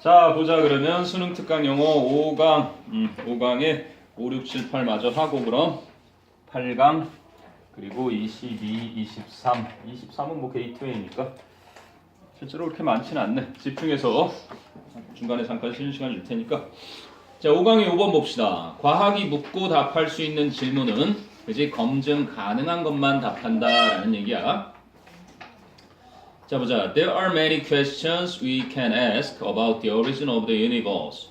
자, 보자. 그러면 수능 특강 영어 5강, 5강에 5, 6, 7, 8 마저 하고 그럼 8강 그리고 22, 23, 23은 뭐 게이트웨이니까 실제로 그렇게 많지는 않네. 집중해서 중간에 잠깐 쉬는 시간 줄 테니까. 자, 5강에 5번 봅시다. 과학이 묻고 답할 수 있는 질문은 그지 검증 가능한 것만 답한다라는 얘기야. 자, 보자. There are many questions we can ask about the origin of the universe.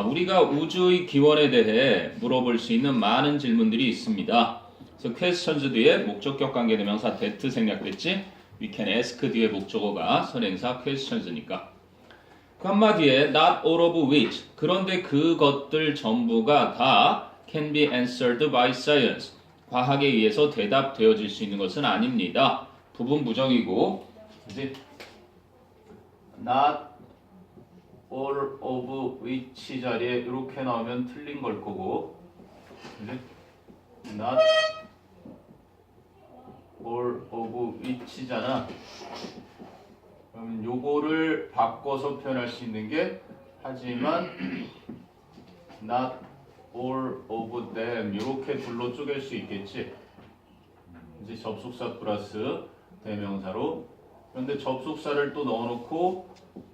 우리가 우주의 기원에 대해 물어볼 수 있는 많은 질문들이 있습니다. 그래서 questions 뒤에 목적격 관계대명사 that 생략됐지? We can ask 뒤에 목적어가 선행사 questions니까. 그 한마디에 not all of which. 그런데 그것들 전부가 다 can be answered by science. 과학에 의해서 대답되어질 수 있는 것은 아닙니다. 부분 부정이고 그치? not all of which 자리에 이렇게 나오면 틀린 걸 거고 그치? not all of which잖아. 그러면 요거를 바꿔서 표현할 수 있는 게 하지만 not all of them 이렇게 둘로 쪼갤 수 있겠지. 이제 접속사 플러스 대명사로. 그런데 접속사를 또 넣어놓고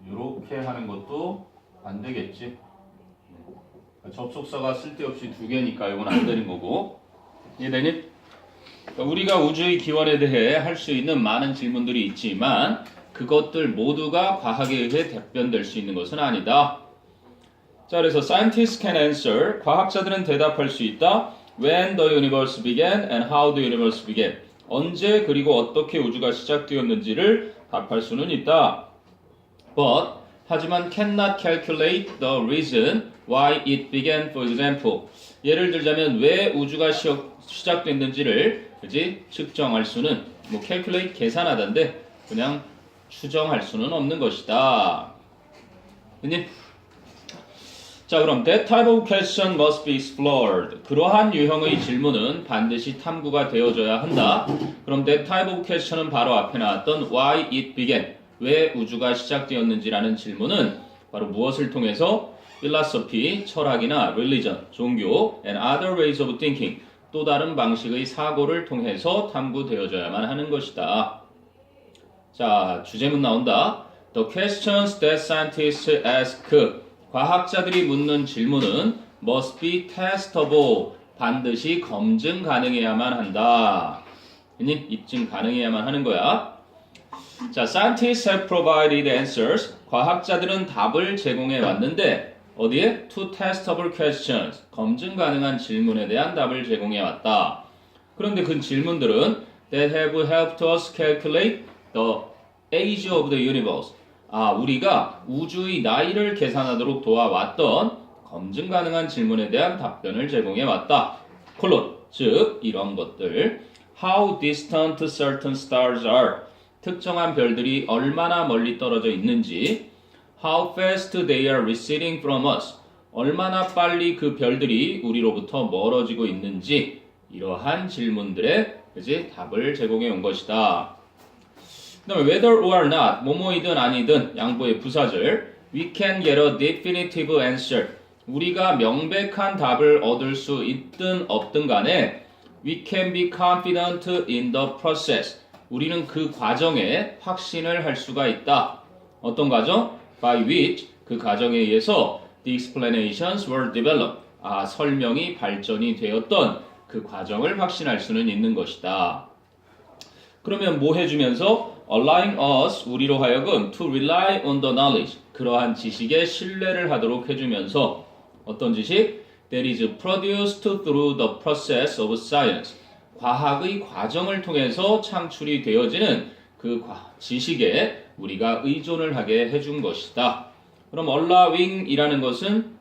이렇게 하는 것도 안 되겠지. 접속사가 쓸데없이 두 개니까 이건 안 되는 거고. 이해되니? 그러니까 우리가 우주의 기원에 대해 할 수 있는 많은 질문들이 있지만 그것들 모두가 과학에 의해 답변될 수 있는 것은 아니다. 자, 그래서 scientists can answer. 과학자들은 대답할 수 있다. When the universe began and how the universe began. 언제 그리고 어떻게 우주가 시작되었는지를 답할 수는 있다. But 하지만 cannot calculate the reason why it began. For example, 예를 들자면 왜 우주가 시작됐는지를 그지 측정할 수는 뭐 calculate 계산하던데 그냥 추정할 수는 없는 것이다. 그니? 자, 그럼 that type of question must be explored. 그러한 유형의 질문은 반드시 탐구가 되어져야 한다. 그럼 that type of question은 바로 앞에 나왔던 why it began. 왜 우주가 시작되었는지라는 질문은 바로 무엇을 통해서 philosophy, 철학이나 religion, 종교, and other ways of thinking, 또 다른 방식의 사고를 통해서 탐구되어져야만 하는 것이다. 자, 주제문 나온다. The questions that scientists ask. 과학자들이 묻는 질문은 must be testable. 반드시 검증 가능해야만 한다. 입증 가능해야만 하는 거야. 자, scientists have provided answers. 과학자들은 답을 제공해 왔는데 어디에? To testable questions. 검증 가능한 질문에 대한 답을 제공해 왔다. 그런데 그 질문들은 that have helped us calculate the age of the universe. 우리가 우주의 나이를 계산하도록 도와왔던 검증 가능한 질문에 대한 답변을 제공해 왔다. 콜론, 즉 이런 것들. How distant certain stars are. 특정한 별들이 얼마나 멀리 떨어져 있는지. How fast they are receding from us. 얼마나 빨리 그 별들이 우리로부터 멀어지고 있는지. 이러한 질문들의 그치? 답을 제공해 온 것이다. 그 다음에 whether or not, 뭐뭐이든 아니든 양보의 부사절. We can get a definitive answer. 우리가 명백한 답을 얻을 수 있든 없든 간에 we can be confident in the process. 우리는 그 과정에 확신을 할 수가 있다. 어떤 과정? By which, 그 과정에 의해서 the explanations were developed. 설명이 발전이 되었던 그 과정을 확신할 수는 있는 것이다. 그러면 뭐 해주면서 allowing us, 우리로 하여금 to rely on the knowledge, 그러한 지식에 신뢰를 하도록 해주면서 어떤 지식? That is produced through the process of science. 과학의 과정을 통해서 창출이 되어지는 그 지식에 우리가 의존을 하게 해준 것이다. 그럼 allowing이라는 것은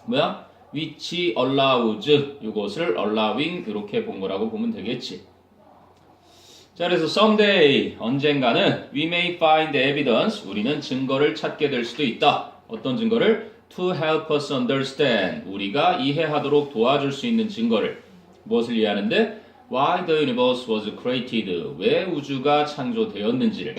뭐야? which allows, 이것을 allowing 이렇게 본 거라고 보면 되겠지. 자, 그래서 someday, 언젠가는 we may find evidence, 우리는 증거를 찾게 될 수도 있다. 어떤 증거를? To help us understand, 우리가 이해하도록 도와줄 수 있는 증거를. 무엇을 이해하는데? Why the universe was created, 왜 우주가 창조되었는지를.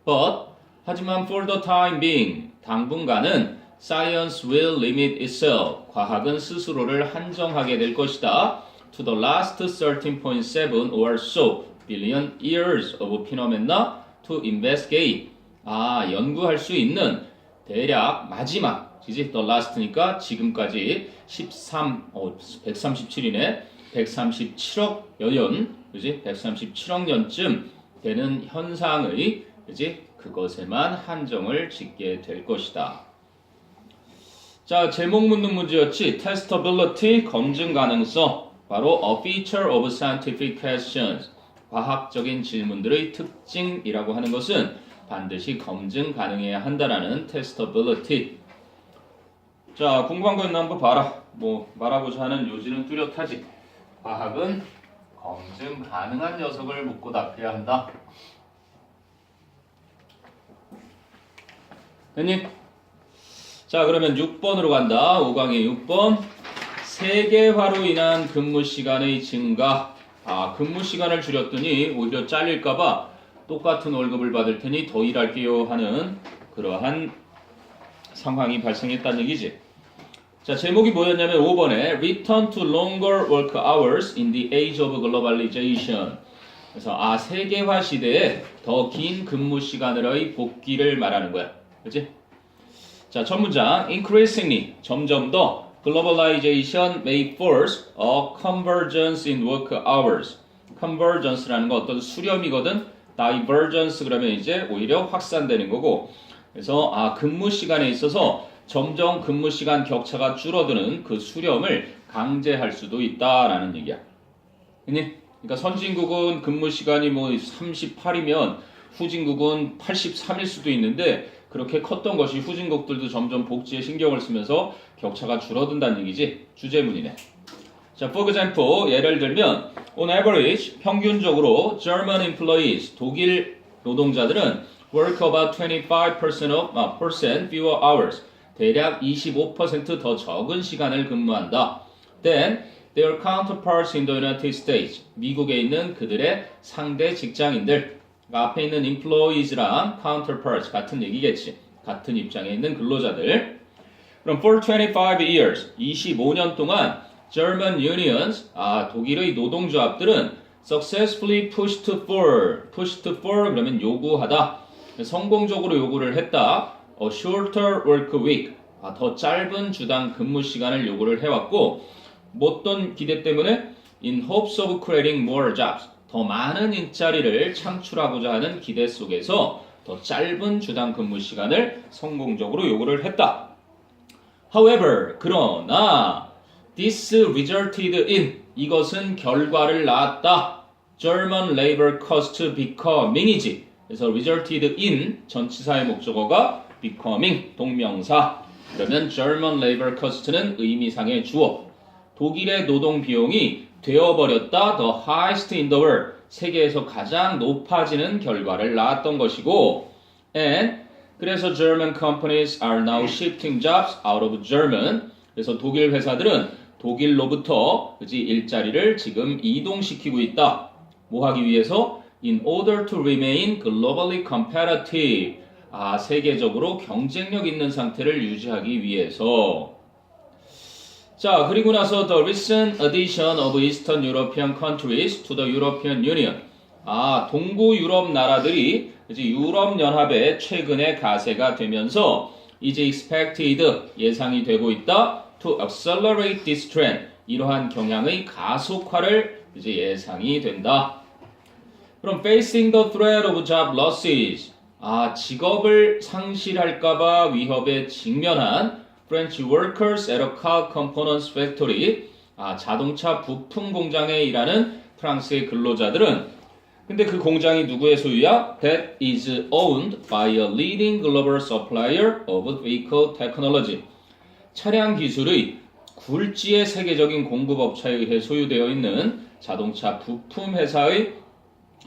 But 하지만 for the time being, 당분간은 science will limit itself. 과학은 스스로를 한정하게 될 것이다. To the last 13.7 or so billion years of phenomena to investigate. 연구할 수 있는 대략 마지막, 그지? The last니까 지금까지 137이네. 137억여 년, 그지? 137억 년쯤 되는 현상의, 그지? 그것에만 한정을 짓게 될 것이다. 자, 제목 묻는 문제였지. Testability, 검증 가능성. 바로 a feature of scientific questions. 과학적인 질문들의 특징이라고 하는 것은 반드시 검증 가능해야 한다라는 testability. 자, 궁금한 거 있나 한번 봐라. 말하고자 하는 요지는 뚜렷하지. 과학은 검증 가능한 녀석을 묻고 답해야 한다. 됐니? 자, 그러면 6번으로 간다. 5강의 6번. 세계화로 인한 근무 시간의 증가. 근무 시간을 줄였더니 오히려 잘릴까봐 똑같은 월급을 받을 테니 더 일할게요 하는 그러한 상황이 발생했다는 얘기지. 자, 제목이 뭐였냐면 5번에 Return to longer work hours in the age of globalization. 그래서 세계화 시대에 더 긴 근무 시간으로의 복귀를 말하는 거야. 그치? 자, 첫 문장. Increasingly, 점점 더 globalization may force a convergence in work hours. convergence라는 건 어떤 수렴이거든. divergence 그러면 이제 오히려 확산되는 거고. 그래서 근무 시간에 있어서 점점 근무 시간 격차가 줄어드는 그 수렴을 강제할 수도 있다라는 얘기야. 그러니까 선진국은 근무 시간이 38이면 후진국은 83일 수도 있는데 그렇게 컸던 것이 후진국들도 점점 복지에 신경을 쓰면서 격차가 줄어든다는 얘기지. 주제문이네. 자, for example, 예를 들면 on average, 평균적으로 German employees, 독일 노동자들은 work about 25% fewer hours, 대략 25% 더 적은 시간을 근무한다. Then, their counterparts in the United States, 미국에 있는 그들의 상대 직장인들, 앞에 있는 employees랑 counterparts 같은 얘기겠지. 같은 입장에 있는 근로자들. 그럼 for 25 years, 25년 동안 German unions, 독일의 노동조합들은 successfully pushed for 그러면 요구하다. 성공적으로 요구를 했다. A shorter work week, 더 짧은 주당 근무 시간을 요구를 해왔고, 어떤 기대 때문에 in hopes of creating more jobs, 더 많은 일자리를 창출하고자 하는 기대 속에서 더 짧은 주당 근무 시간을 성공적으로 요구를 했다. However, 그러나 this resulted in, 이것은 결과를 낳았다. German labor cost becoming이지. 그래서 resulted in 전치사의 목적어가 becoming 동명사. 그러면 German labor cost는 의미상의 주어. 독일의 노동 비용이 되어버렸다. The highest in the world. 세계에서 가장 높아지는 결과를 낳았던 것이고, and 그래서 German companies are now shifting jobs out of German. 그래서 독일 회사들은 독일로부터 일자리를 지금 이동시키고 있다. 뭐 하기 위해서? In order to remain globally competitive. 세계적으로 경쟁력 있는 상태를 유지하기 위해서. 자, 그리고 나서 the recent addition of Eastern European countries to the European Union. 동부 유럽 나라들이 유럽 연합에 최근에 가세가 되면서 이제 expected 예상이 되고 있다. To accelerate this trend. 이러한 경향의 가속화를 이제 예상이 된다. 그럼 facing the threat of job losses. 직업을 상실할까봐 위협에 직면한 French workers at a car components factory. 자동차 부품 공장에 일하는 프랑스의 근로자들은 근데 그 공장이 누구의 소유야? That is owned by a leading global supplier of vehicle technology. 차량 기술의 굴지의 세계적인 공급업체에 의해 소유되어 있는 자동차 부품 회사의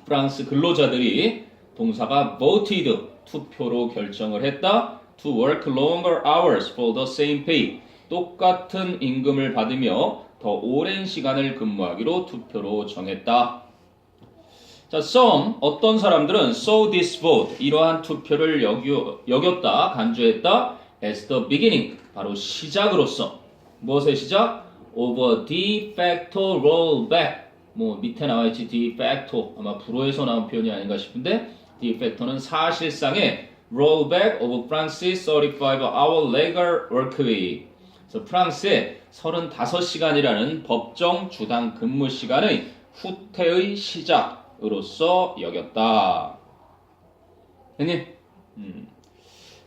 프랑스 근로자들이 동사가 voted, 투표로 결정을 했다. To work longer hours for the same pay. 똑같은 임금을 받으며 더 오랜 시간을 근무하기로 투표로 정했다. 자, some 어떤 사람들은 saw this vote 이러한 투표를 여겼다, 간주했다 as the beginning 바로 시작으로서 무엇의 시작? of a de facto rollback 뭐 밑에 나와있지 de facto 아마 불어에서 나온 표현이 아닌가 싶은데 de facto는 사실상의 rollback of France's 35-hour legal workweek 그래서 프랑스의 35시간이라는 법정 주당 근무 시간의 후퇴의 시작으로서 여겼다. 형님,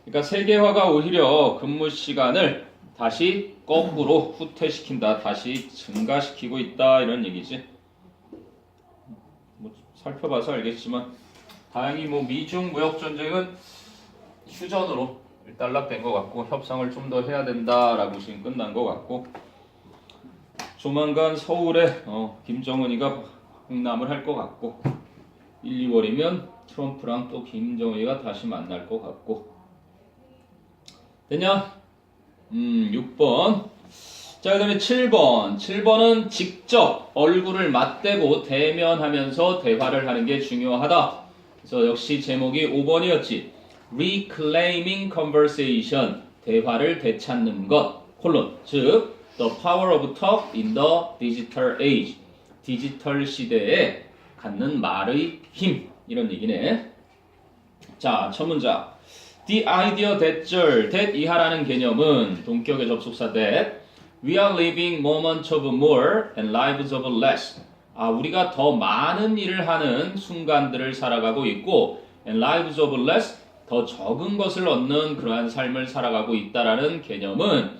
그러니까 세계화가 오히려 근무 시간을 다시 거꾸로 후퇴시킨다, 다시 증가시키고 있다 이런 얘기지. 뭐 살펴봐서 알겠지만 다행히 뭐 미중 무역 전쟁은 휴전으로 일단락된 것 같고 협상을 좀 더 해야 된다라고 지금 끝난 것 같고 조만간 서울에 김정은이가 홍남을 할 것 같고 1, 2월이면 트럼프랑 또 김정은이가 다시 만날 것 같고 됐냐? 6번 자, 그 다음에 7번 7번은 직접 얼굴을 맞대고 대면하면서 대화를 하는 게 중요하다. 그래서 역시 제목이 5번이었지. Reclaiming conversation 대화를 되찾는 것 콜론 즉 The power of talk in the digital age 디지털 시대에 갖는 말의 힘 이런 얘기네. 자, 첫 문장 The idea that 이하라는 개념은 동격의 접속사 that we are living moments of more and lives of less 우리가 더 많은 일을 하는 순간들을 살아가고 있고 and lives of less 더 적은 것을 얻는 그러한 삶을 살아가고 있다라는 개념은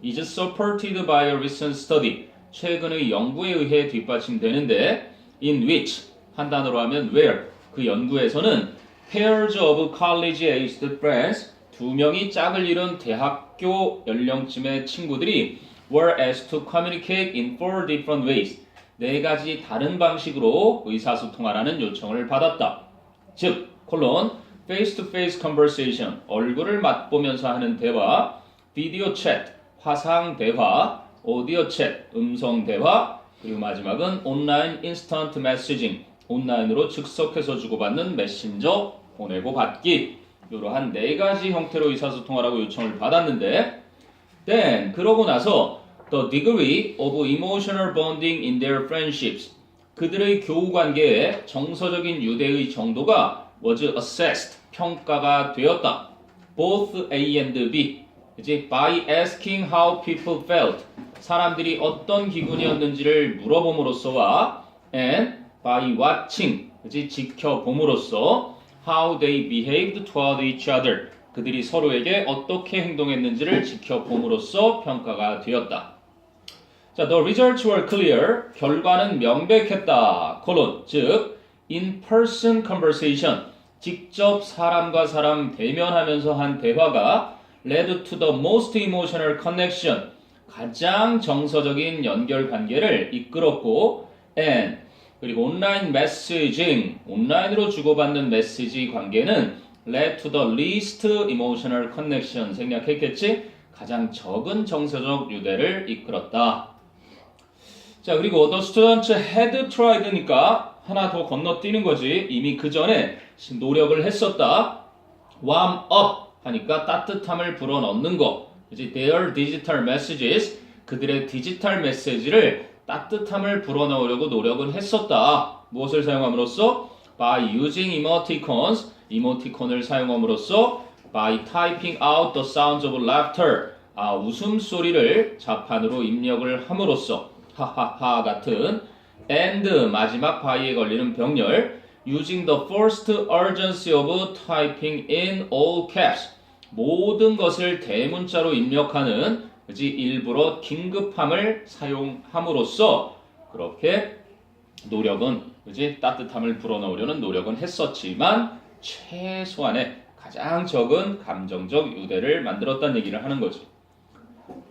is supported by a recent study 최근의 연구에 의해 뒷받침되는데 in which 한 단어로 하면 where 그 연구에서는 pairs of college-aged friends 두 명이 짝을 이룬 대학교 연령쯤의 친구들이 were asked to communicate in 4 different ways 네 가지 다른 방식으로 의사소통하라는 요청을 받았다. 즉, 콜론 face-to-face conversation 얼굴을 맞보면서 하는 대화 비디오 챗 화상 대화 오디오 챗 음성 대화 그리고 마지막은 온라인 인스턴트 메시징 온라인으로 즉석해서 주고받는 메신저 보내고 받기 이러한 네 가지 형태로 의사소통하라고 요청을 받았는데 then 그러고 나서 the degree of emotional bonding in their friendships 그들의 교우 관계의 정서적인 유대의 정도가 was assessed 평가가 되었다. both A and B 그치? by asking how people felt 사람들이 어떤 기분이었는지를 물어봄으로써와 and by watching 그치? 지켜봄으로써 how they behaved toward each other 그들이 서로에게 어떻게 행동했는지를 지켜봄으로써 평가가 되었다. 자, the results were clear. 결과는 명백했다. 콜론 즉 in-person conversation 직접 사람과 사람 대면하면서 한 대화가 led to the most emotional connection 가장 정서적인 연결 관계를 이끌었고 and 그리고 온라인 메시징 온라인으로 주고받는 메시지 관계는 led to the least emotional connection 생략했겠지? 가장 적은 정서적 유대를 이끌었다. 자, 그리고 the students had tried니까 하나 더 건너뛰는 거지. 이미 그 전에 노력을 했었다. warm up 하니까 따뜻함을 불어넣는 거. 그치? Their digital messages 그들의 디지털 메시지를 따뜻함을 불어넣으려고 노력은 했었다. 무엇을 사용함으로써? by using emoticons 이모티콘을 사용함으로써 by typing out the sounds of laughter 웃음소리를 자판으로 입력을 함으로써 하하하 같은 and 마지막 by에 걸리는 병렬 using the first urgency of typing in all caps 모든 것을 대문자로 입력하는 그치? 일부러 긴급함을 사용함으로써 그렇게 노력은 그치? 따뜻함을 불어넣으려는 노력은 했었지만 최소한의 가장 적은 감정적 유대를 만들었다는 얘기를 하는 거지.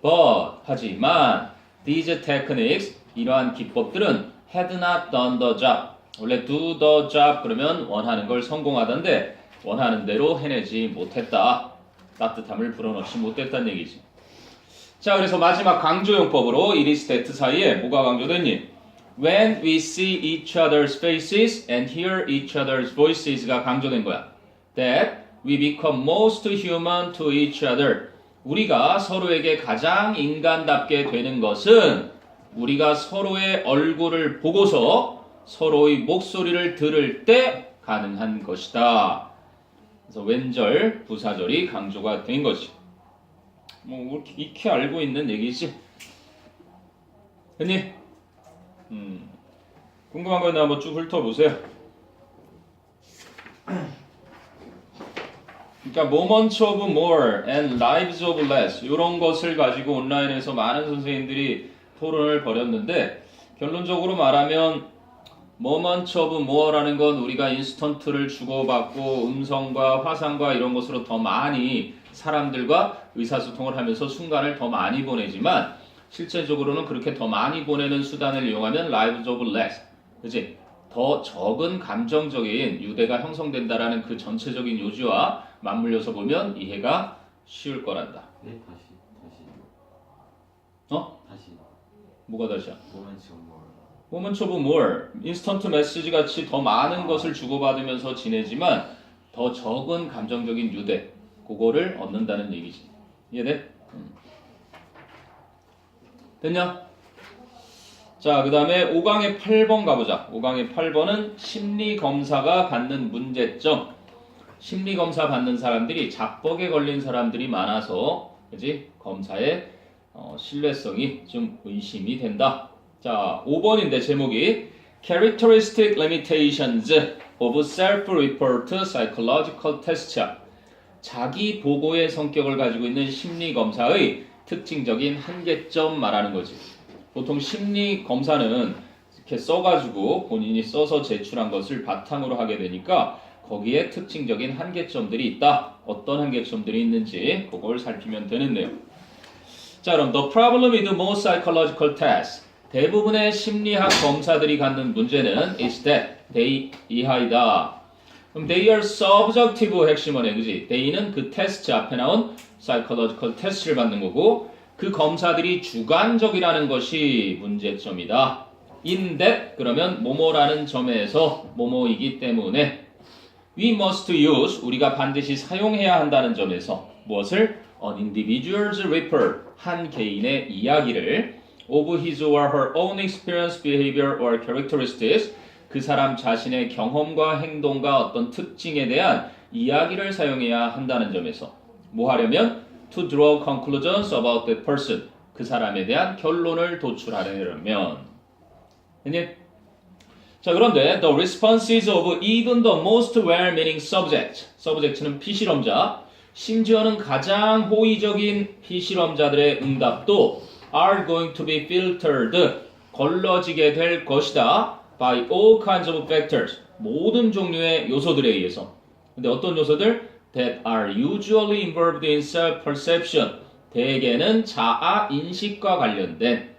But 하지만 these techniques 이러한 기법들은 had not done the job 원래 do the job 그러면 원하는 걸 성공하던데 원하는 대로 해내지 못했다. 따뜻함을 불어넣지 못했다는 얘기지. 자, 그래서 마지막 강조용법으로 it is that 사이에 뭐가 강조됐니? when we see each other's faces and hear each other's voices가 강조된 거야. That we become most human to each other. 우리가 서로에게 가장 인간답게 되는 것은 우리가 서로의 얼굴을 보고서 서로의 목소리를 들을 때 가능한 것이다. 그래서 왼절, 부사절이 강조가 된 거지. 뭐 익히 알고 있는 얘기지. 했니? 궁금한 거 있나 한번 쭉 훑어보세요. 그러니까 moments of more and lives of less 이런 것을 가지고 온라인에서 많은 선생님들이 토론을 벌였는데 결론적으로 말하면 moments of more라는 건 우리가 인스턴트를 주고받고 음성과 화상과 이런 것으로 더 많이 사람들과 의사소통을 하면서 순간을 더 많이 보내지만 실제적으로는 그렇게 더 많이 보내는 수단을 이용하면 lives of less 그치? 더 적은 감정적인 유대가 형성된다라는 그 전체적인 요지와 맞물려서 보면 이해가 쉬울 거란다. 네, 다시. 다시. 뭐가 다시야? moments of more. moments of more, 인스턴트 메시지 같이 더 많은 것을 주고받으면서 지내지만 더 적은 감정적인 유대, 그거를 얻는다는 얘기지. 이해돼? 됐냐? 자, 그 다음에 5강의 8번 가보자. 5강의 8번은 심리검사가 갖는 문제점. 심리검사 받는 사람들이 자뻑에 걸린 사람들이 많아서 그지? 검사의 신뢰성이 좀 의심이 된다. 자, 5번인데 제목이 Characteristic Limitations of Self-Report Psychological Test야. 자기 보고의 성격을 가지고 있는 심리검사의 특징적인 한계점 말하는 거지. 보통 심리검사는 이렇게 써가지고 본인이 써서 제출한 것을 바탕으로 하게 되니까 거기에 특징적인 한계점들이 있다. 어떤 한계점들이 있는지 그걸 살피면 되는데요. 자, 그럼 the problem with most psychological tests 대부분의 심리학 검사들이 갖는 문제는 is that they 이하이다. 그럼 they are subjective 핵심어네, 그지? they는 그 테스트 앞에 나온 psychological test를 받는 거고 그 검사들이 주관적이라는 것이 문제점이다. in that 그러면 뭐뭐라는 점에서 뭐뭐이기 때문에 we must use 우리가 반드시 사용해야 한다는 점에서 무엇을? an individual's report 한 개인의 이야기를 of his or her own experience, behavior or characteristics 그 사람 자신의 경험과 행동과 어떤 특징에 대한 이야기를 사용해야 한다는 점에서 뭐 하려면 to draw conclusions about that person 그 사람에 대한 결론을 도출하려면 자, 그런데 the responses of even the most well-meaning subject subject는 피실험자 심지어는 가장 호의적인 피실험자들의 응답도 are going to be filtered 걸러지게 될 것이다 by all kinds of factors 모든 종류의 요소들에 의해서 근데 어떤 요소들? that are usually involved in self-perception 대개는 자아인식과 관련된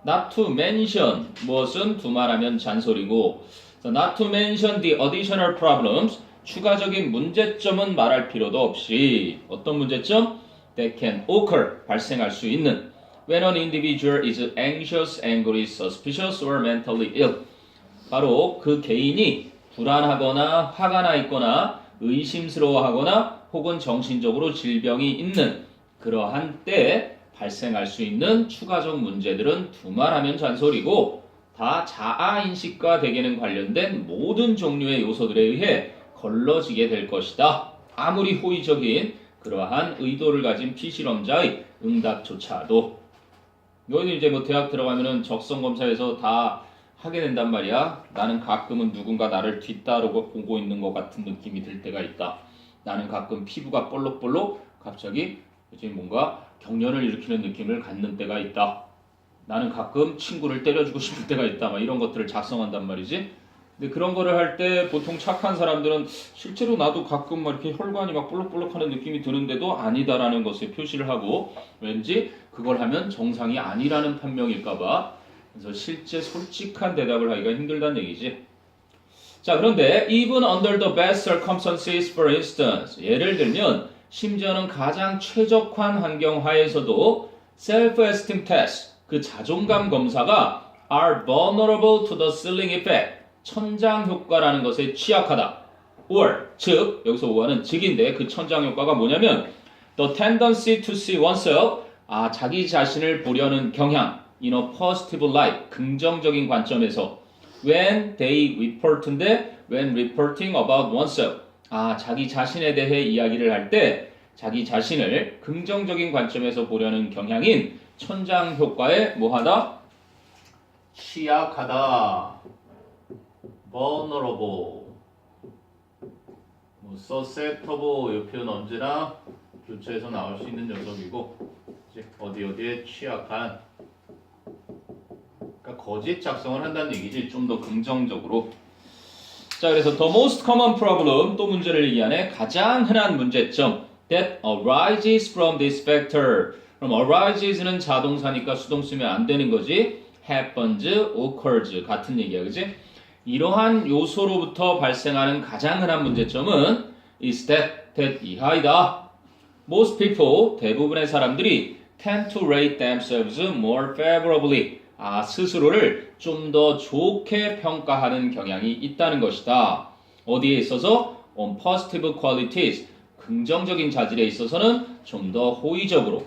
not to mention 무엇은 두말하면 잔소리고 not to mention the additional problems 추가적인 문제점은 말할 필요도 없이 어떤 문제점? that can occur 발생할 수 있는 when an individual is anxious, angry, suspicious or mentally ill 바로 그 개인이 불안하거나 화가 나 있거나 의심스러워하거나 혹은 정신적으로 질병이 있는 그러한 때 발생할 수 있는 추가적 문제들은 두말하면 잔소리고 다 자아인식과 대개는 관련된 모든 종류의 요소들에 의해 걸러지게 될 것이다. 아무리 호의적인 그러한 의도를 가진 피실험자의 응답조차도 너희들 이제 뭐 대학 들어가면은 적성검사에서 다 하게 된단 말이야. 나는 가끔은 누군가 나를 뒤따르고 보고 있는 것 같은 느낌이 들 때가 있다. 나는 가끔 피부가 볼록볼록 갑자기 이제 뭔가 경련을 일으키는 느낌을 갖는 때가 있다. 나는 가끔 친구를 때려주고 싶을 때가 있다. 막 이런 것들을 작성한단 말이지. 근데 그런 거를 할 때 보통 착한 사람들은 실제로 나도 가끔 막 이렇게 혈관이 막 볼록볼록하는 느낌이 드는데도 아니다라는 것에 표시를 하고 왠지 그걸 하면 정상이 아니라는 판명일까봐 그래서 실제 솔직한 대답을 하기가 힘들다는 얘기지. 자, 그런데 even under the best circumstances, for instance, 예를 들면 심지어는 가장 최적화한 환경 하에서도 self-esteem test, 그 자존감 검사가 are vulnerable to the ceiling effect. 천장 효과라는 것에 취약하다. or 즉 여기서 오하는 즉인데 그 천장 효과가 뭐냐면 the tendency to see oneself 자기 자신을 보려는 경향 in a positive light 긍정적인 관점에서 when they report인데 when reporting about oneself 자기 자신에 대해 이야기를 할 때 자기 자신을 긍정적인 관점에서 보려는 경향인 천장 효과에 뭐하다? 취약하다. vulnerable susceptible 이 표현 언제나 교체해서 나올 수 있는 녀석이고 어디에 취약한 그러니까 거짓 작성을 한다는 얘기지 좀 더 긍정적으로 자 그래서 the most common problem 또 문제를 얘기하네 가장 흔한 문제점 that arises from this factor 그럼 arises는 자동사니까 수동 쓰면 안 되는 거지 happens, occurs 같은 얘기야 그지? 이러한 요소로부터 발생하는 가장 흔한 문제점은 is that 이하이다. Most people, 대부분의 사람들이 tend to rate themselves more favorably. 스스로를 좀 더 좋게 평가하는 경향이 있다는 것이다. 어디에 있어서? On positive qualities. 긍정적인 자질에 있어서는 좀 더 호의적으로.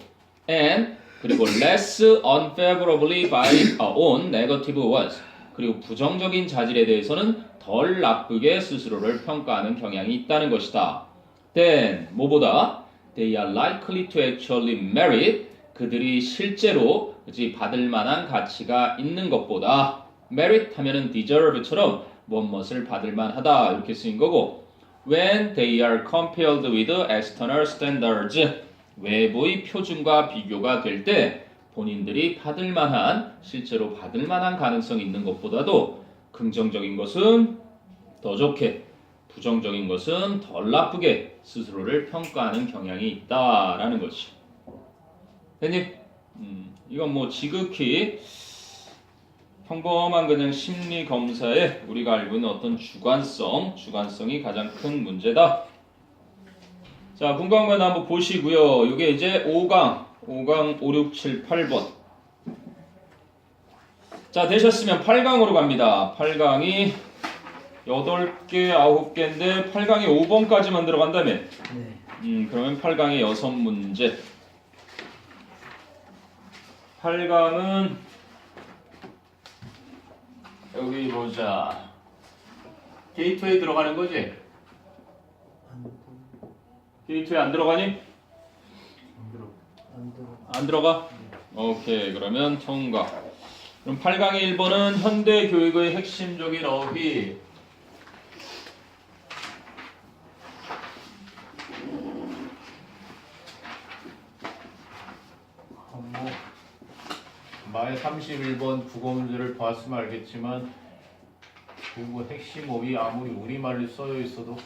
And 그리고 less unfavorably on negative ones. 그리고 부정적인 자질에 대해서는 덜 나쁘게 스스로를 평가하는 경향이 있다는 것이다. Then 뭐보다 they are likely to actually merit 그들이 실제로 받을 만한 가치가 있는 것보다 merit 하면은 deserve처럼 무엇을 받을 만하다 이렇게 쓰인 거고 when they are compared with external standards 외부의 표준과 비교가 될 때 본인들이 받을 만한 실제로 받을 만한 가능성이 있는 것보다도 긍정적인 것은 더 좋게 부정적인 것은 덜 나쁘게 스스로를 평가하는 경향이 있다라는 것이. 됐니? 이건 뭐 지극히 평범한 그냥 심리 검사에 우리가 알고 있는 어떤 주관성이 가장 큰 문제다. 자, 분광만 한번 보시고요. 이게 이제 5강 5, 6, 7, 8번. 자, 되셨으면 8강으로 갑니다. 8강이 8개, 9개인데 8강이 5번까지만 들어간다며? 네. 그러면 8강에 6문제. 8강은 여기 보자. 게이트웨이 들어가는 거지? 게이트웨이 안 들어가니? 안 들어가? 오케이, 그러면 통과. 그럼 8강의 1번은 현대 교육의 핵심적인 어휘. 말 31번 국어 문제를 봤으면 알겠지만 그 핵심 어휘 아무리 우리말로 써여 있어도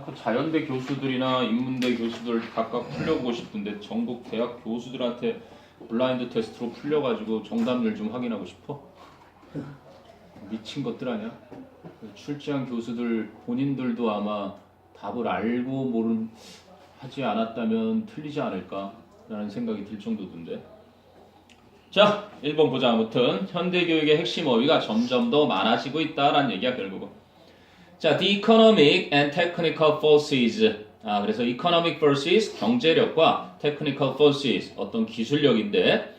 그 자연대 교수들이나 인문대 교수들 각각 풀려보고 싶은데 전국 대학 교수들한테 블라인드 테스트로 풀려가지고 정답률 좀 확인하고 싶어? 미친 것들 아니야? 출제한 교수들 본인들도 아마 답을 알고 하지 않았다면 틀리지 않을까라는 생각이 들 정도던데. 자, 1번 보자. 아무튼 현대교육의 핵심 어휘가 점점 더 많아지고 있다라는 얘기야 결국은. 자, the economic and technical forces. 그래서 economic forces 경제력과 technical forces 어떤 기술력인데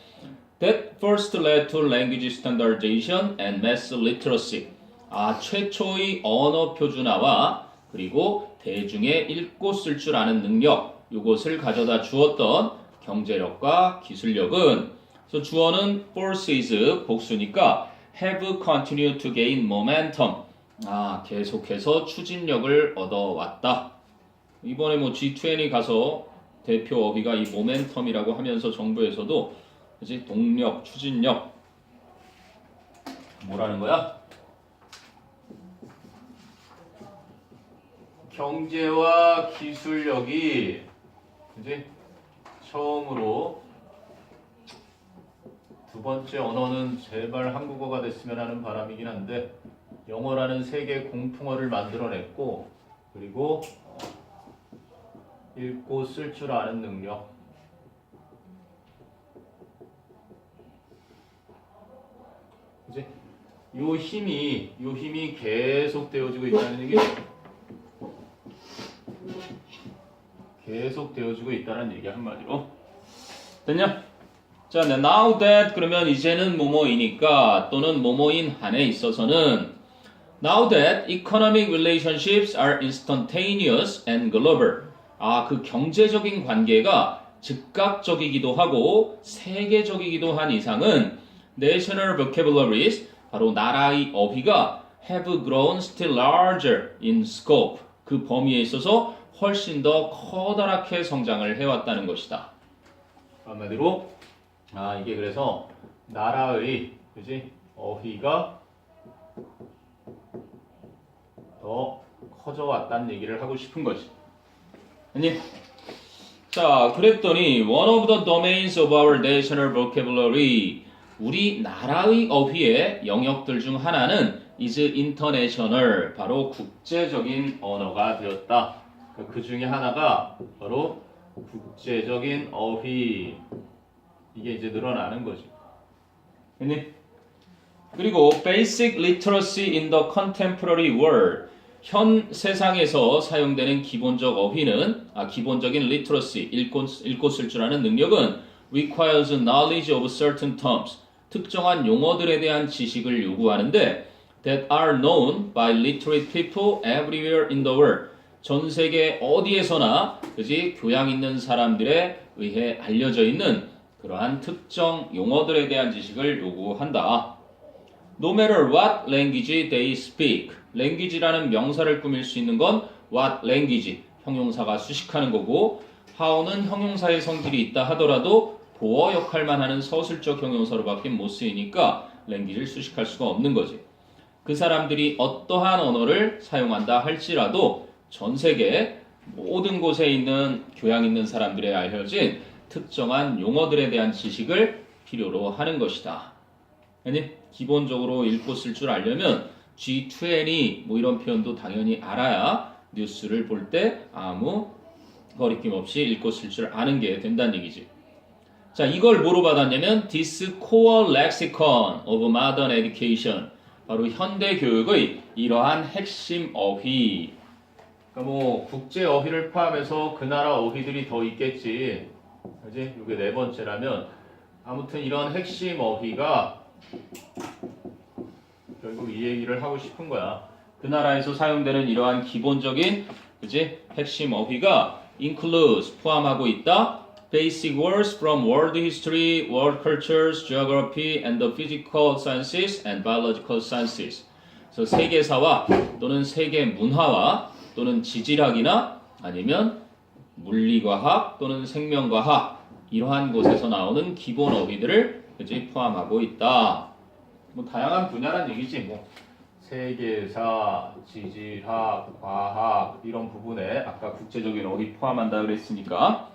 that first led to language standardization and mass literacy. 최초의 언어 표준화와 그리고 대중의 읽고 쓸 줄 아는 능력 이것을 가져다 주었던 경제력과 기술력은 그래서 주어는 forces 복수니까 have continued to gain momentum. 계속해서 추진력을 얻어왔다. 이번에 뭐 G20 가서 대표 어휘가 이 모멘텀이라고 하면서 정부에서도 그치? 동력, 추진력 뭐라는 거야? 경제와 기술력이 그치? 처음으로 두 번째 언어는 제발 한국어가 됐으면 하는 바람이긴 한데 영어라는 세계 공통어를 만들어냈고 그리고 읽고 쓸 줄 아는 능력 요 힘이 계속 되어지고 있다는 얘기죠. 계속 되어지고 있다는 얘기 한마디로. 됐냐? 자, now that 그러면 이제는 뭐뭐이니까 또는 뭐뭐인 한에 있어서는 now that economic relationships are instantaneous and global. 그 경제적인 관계가 즉각적이기도 하고 세계적이기도 한 이상은 national vocabularies, 바로 나라의 어휘가 have grown still larger in scope. 그 범위에 있어서 훨씬 더 커다랗게 성장을 해왔다는 것이다. 한마디로 이게 그래서 나라의 그지 어휘가 더 커져왔다는 얘기를 하고 싶은 거지. 아니? 자, 그랬더니 one of the domains of our national vocabulary, 우리 나라의 어휘의 영역들 중 하나는 is international, 바로 국제적인 언어가 되었다. 그 중에 하나가 바로 국제적인 어휘. 이게 이제 늘어나는 거지. 그리고 basic literacy in the contemporary world. 현 세상에서 사용되는 기본적 어휘는 기본적인 literacy, 읽고 쓸 줄 아는 능력은 requires knowledge of certain terms. 특정한 용어들에 대한 지식을 요구하는데 that are known by literate people everywhere in the world. 전 세계 어디에서나 그지 교양 있는 사람들에 의해 알려져 있는 그러한 특정 용어들에 대한 지식을 요구한다. No matter what language they speak. language라는 명사를 꾸밀 수 있는 건 what language, 형용사가 수식하는 거고 how는 형용사의 성질이 있다 하더라도 보어 역할만 하는 서술적 형용사로밖에 못 쓰이니까 language를 수식할 수가 없는 거지. 그 사람들이 어떠한 언어를 사용한다 할지라도 전 세계 모든 곳에 있는 교양 있는 사람들에 알려진 특정한 용어들에 대한 지식을 필요로 하는 것이다. 아니, 기본적으로 읽고 쓸 줄 알려면 G20 뭐 이런 표현도 당연히 알아야 뉴스를 볼 때 아무 거리낌 없이 읽고 쓸 줄 아는 게 된다는 얘기지. 자, 이걸 뭐로 받았냐면 This Core Lexicon of Modern Education. 바로 현대 교육의 이러한 핵심 어휘. 그러니까 뭐 국제 어휘를 포함해서 그 나라 어휘들이 더 있겠지. 그지? 이게 네 번째라면 아무튼 이런 핵심 어휘가 결국 이 얘기를 하고 싶은 거야. 그 나라에서 사용되는 이러한 기본적인 그지? 핵심 어휘가 includes 포함하고 있다. Basic words from world history, world cultures, geography, and the physical sciences and biological sciences. 그래서 세계사와 또는 세계 문화와 또는 지질학이나 아니면 물리과학 또는 생명과학 이러한 곳에서 나오는 기본 어휘들을 그지? 포함하고 있다. 뭐 다양한 분야란 얘기지. 뭐 세계사, 지질학, 과학 이런 부분에 아까 국제적인 어휘 포함한다 그랬으니까.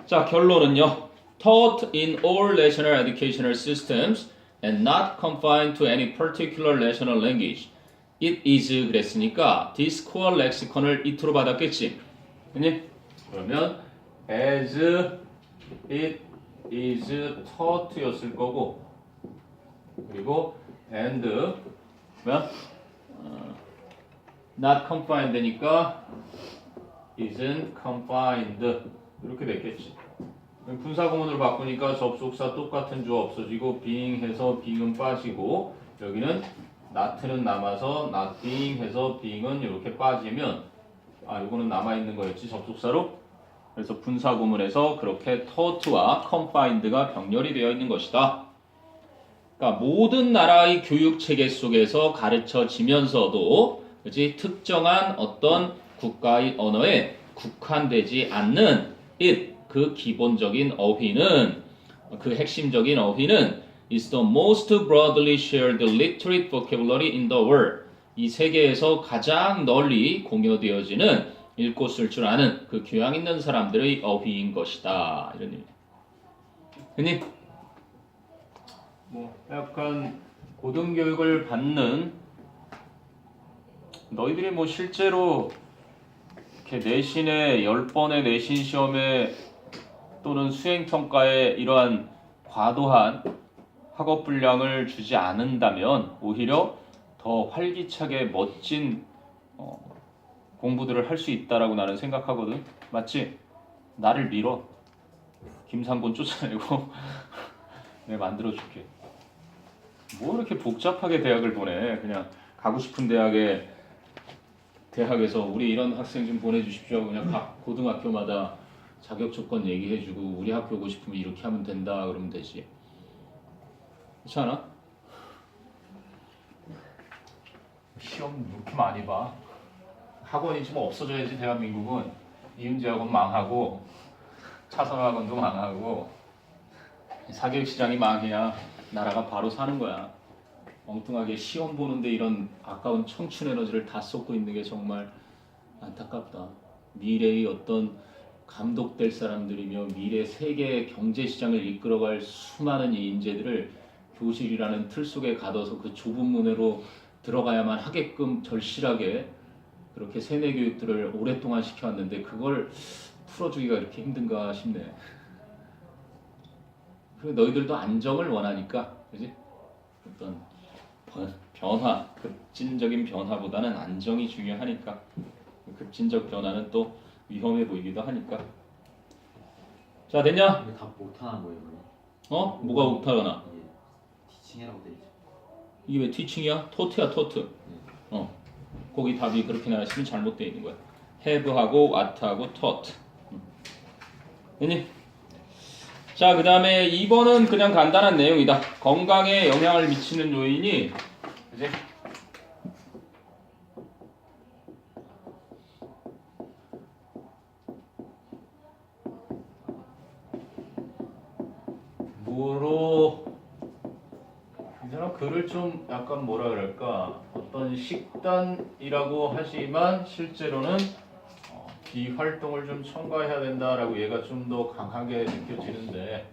자, 결론은요. Taught in all national educational systems and not confined to any particular national language. It is 그랬으니까 this core lexicon을 it로 받았겠지. 그러면 as it is taught였을 거고 그리고 and not confined 되니까 isn't confined 이렇게 됐겠지. 분사구문으로 바꾸니까 접속사 똑같은 주어 없어지고 being 해서 being은 빠지고 여기는 not는 남아서 not being 해서 being은 이렇게 빠지면 이거는 남아있는 거였지 접속사로. 그래서 분사구문에서 그렇게 taught와 confined가 병렬이 되어 있는 것이다. 그러니까 모든 나라의 교육 체계 속에서 가르쳐지면서도 그치? 특정한 어떤 국가의 언어에 국한되지 않는 it, 그 기본적인 어휘는 그 핵심적인 어휘는 is the most broadly shared literate vocabulary in the world. 이 세계에서 가장 널리 공유되어지는 읽고 쓸 줄 아는 그 교양 있는 사람들의 어휘인 것이다. 이런 의미. 흔히 뭐 약간 고등교육을 받는 너희들이 뭐 실제로 이렇게 내신에 10번의 내신 시험에 또는 수행평가에 이러한 과도한 학업 분량을 주지 않는다면 오히려 더 활기차게 멋진 공부들을 할 수 있다라고 나는 생각하거든. 맞지? 나를 밀어. 김상곤 쫓아내고 내가 만들어줄게. 뭐 이렇게 복잡하게 대학을 보내. 그냥 가고 싶은 대학에서 우리 이런 학생 좀 보내주십시오. 그냥 각 고등학교마다 자격 조건 얘기해주고 우리 학교 오고 싶으면 이렇게 하면 된다 그러면 되지. 그렇지 않아? 시험 이렇게 많이 봐. 학원이 좀 없어져야지. 대한민국은 이은지학원 망하고 차선학원도 망하고 사교육시장이 망해야 나라가 바로 사는 거야. 엉뚱하게 시험 보는데 이런 아까운 청춘 에너지를 다 쏟고 있는 게 정말 안타깝다. 미래의 어떤 감독될 사람들이며 미래 세계 경제 시장을 이끌어갈 수많은 이 인재들을 교실이라는 틀 속에 가둬서 그 좁은 문으로 들어가야만 하게끔 절실하게 그렇게 세뇌 교육들을 오랫동안 시켜왔는데 그걸 풀어주기가 이렇게 힘든가 싶네. 그리고 너희들도 안정을 원하니까, 그지? 어떤 변화, 급진적인 변화보다는 안정이 중요하니까. 급진적 변화는 또 위험해 보이기도 하니까. 자, 됐냐? 이게 다 못하는 거예요, 그럼? 뭐가 못하거나? 이게 티칭이라고 돼 있죠. 이게 왜 티칭이야? 토트야, 토트. 거기 답이 그렇게 나왔으면 잘못되어 있는 거야. have하고 what하고 taught. 됐니? 자, 그 다음에 2번은 그냥 간단한 내용이다. 건강에 영향을 미치는 요인이 이제 뭐로 이 사람 글을 좀 약간 뭐라 그럴까 어떤 식단이라고 하지만 실제로는 비활동을 좀 첨가해야 된다라고 얘가 좀 더 강하게 느껴지는데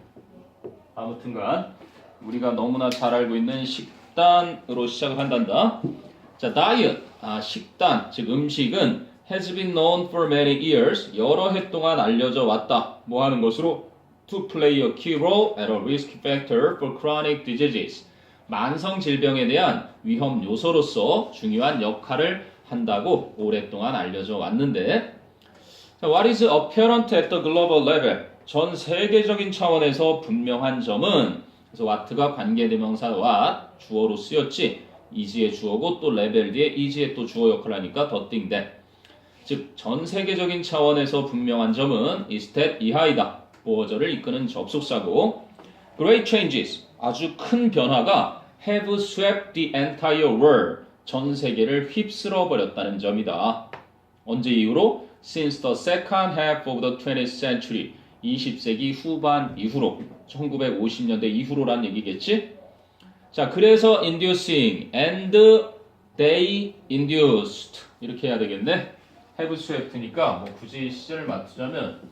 아무튼간 우리가 너무나 잘 알고 있는 식단으로 시작을 한단다. 자, 다이어트, 식단, 즉 음식은 has been known for many years, 여러 해 동안 알려져 왔다. 뭐 하는 것으로? To play a key role as a risk factor for chronic diseases. 만성 질병에 대한 위험 요소로서 중요한 역할을 한다고 오랫동안 알려져 왔는데 What is apparent at the global level? 전 세계적인 차원에서 분명한 점은 그래서 what가 관계대명사 what 주어로 쓰였지 is의 주어고 또 level 뒤에 is의 또 주어 역할을 하니까 the thing that 즉 전 세계적인 차원에서 분명한 점은 is that 이하이다. 보어절을 이끄는 접속사고 Great changes 아주 큰 변화가 have swept the entire world 전 세계를 휩쓸어 버렸다는 점이다. 언제 이후로? Since the second half of the 20th century 20세기 후반 이후로 1950년대 이후로란 얘기겠지? 자, 그래서 inducing and they induced 이렇게 해야 되겠네. have swept,니까 뭐 굳이 시제를 맞추자면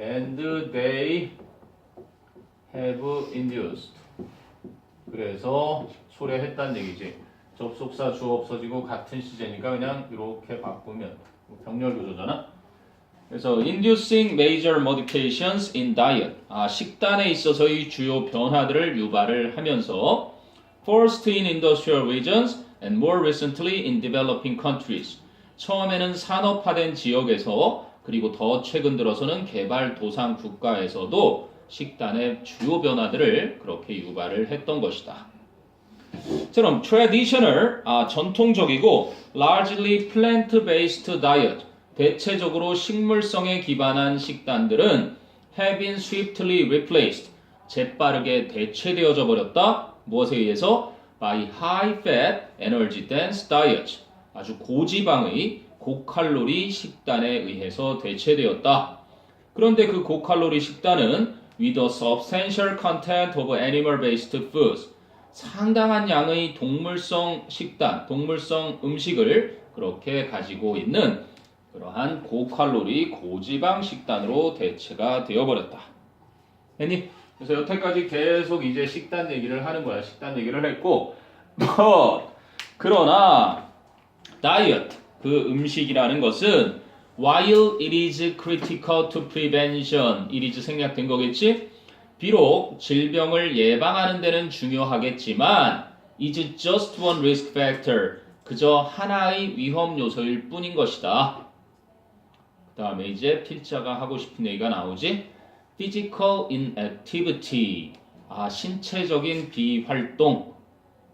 and they have induced 그래서 초래했다는 얘기지. 접속사 주어 없어지고 같은 시제니까 그냥 이렇게 바꾸면 병렬 구조잖아. 그래서 inducing major modifications in diet 식단에 있어서의 주요 변화들을 유발을 하면서 first in industrial regions and more recently in developing countries 처음에는 산업화된 지역에서 그리고 더 최근 들어서는 개발도상 국가에서도 식단의 주요 변화들을 그렇게 유발을 했던 것이다. 처럼 traditional, 전통적이고 largely plant-based diet, 대체적으로 식물성에 기반한 식단들은 have been swiftly replaced, 재빠르게 대체되어져 버렸다. 무엇에 의해서? by high-fat, energy-dense diet, 아주 고지방의 고칼로리 식단에 의해서 대체되었다. 그런데 그 고칼로리 식단은 with a substantial content of animal-based foods, 상당한 양의 동물성 식단, 동물성 음식을 그렇게 가지고 있는 그러한 고칼로리, 고지방 식단으로 대체가 되어버렸다. 됐니? 그래서 여태까지 계속 이제 식단 얘기를 하는 거야. 식단 얘기를 했고, 그러나 다이어트, 그 음식이라는 것은 while it is critical to prevention, it is 생략된 거겠지? 비록 질병을 예방하는 데는 중요하겠지만 is just one risk factor. 그저 하나의 위험 요소일 뿐인 것이다. 그 다음에 이제 필자가 하고 싶은 얘기가 나오지. physical inactivity. 신체적인 비활동.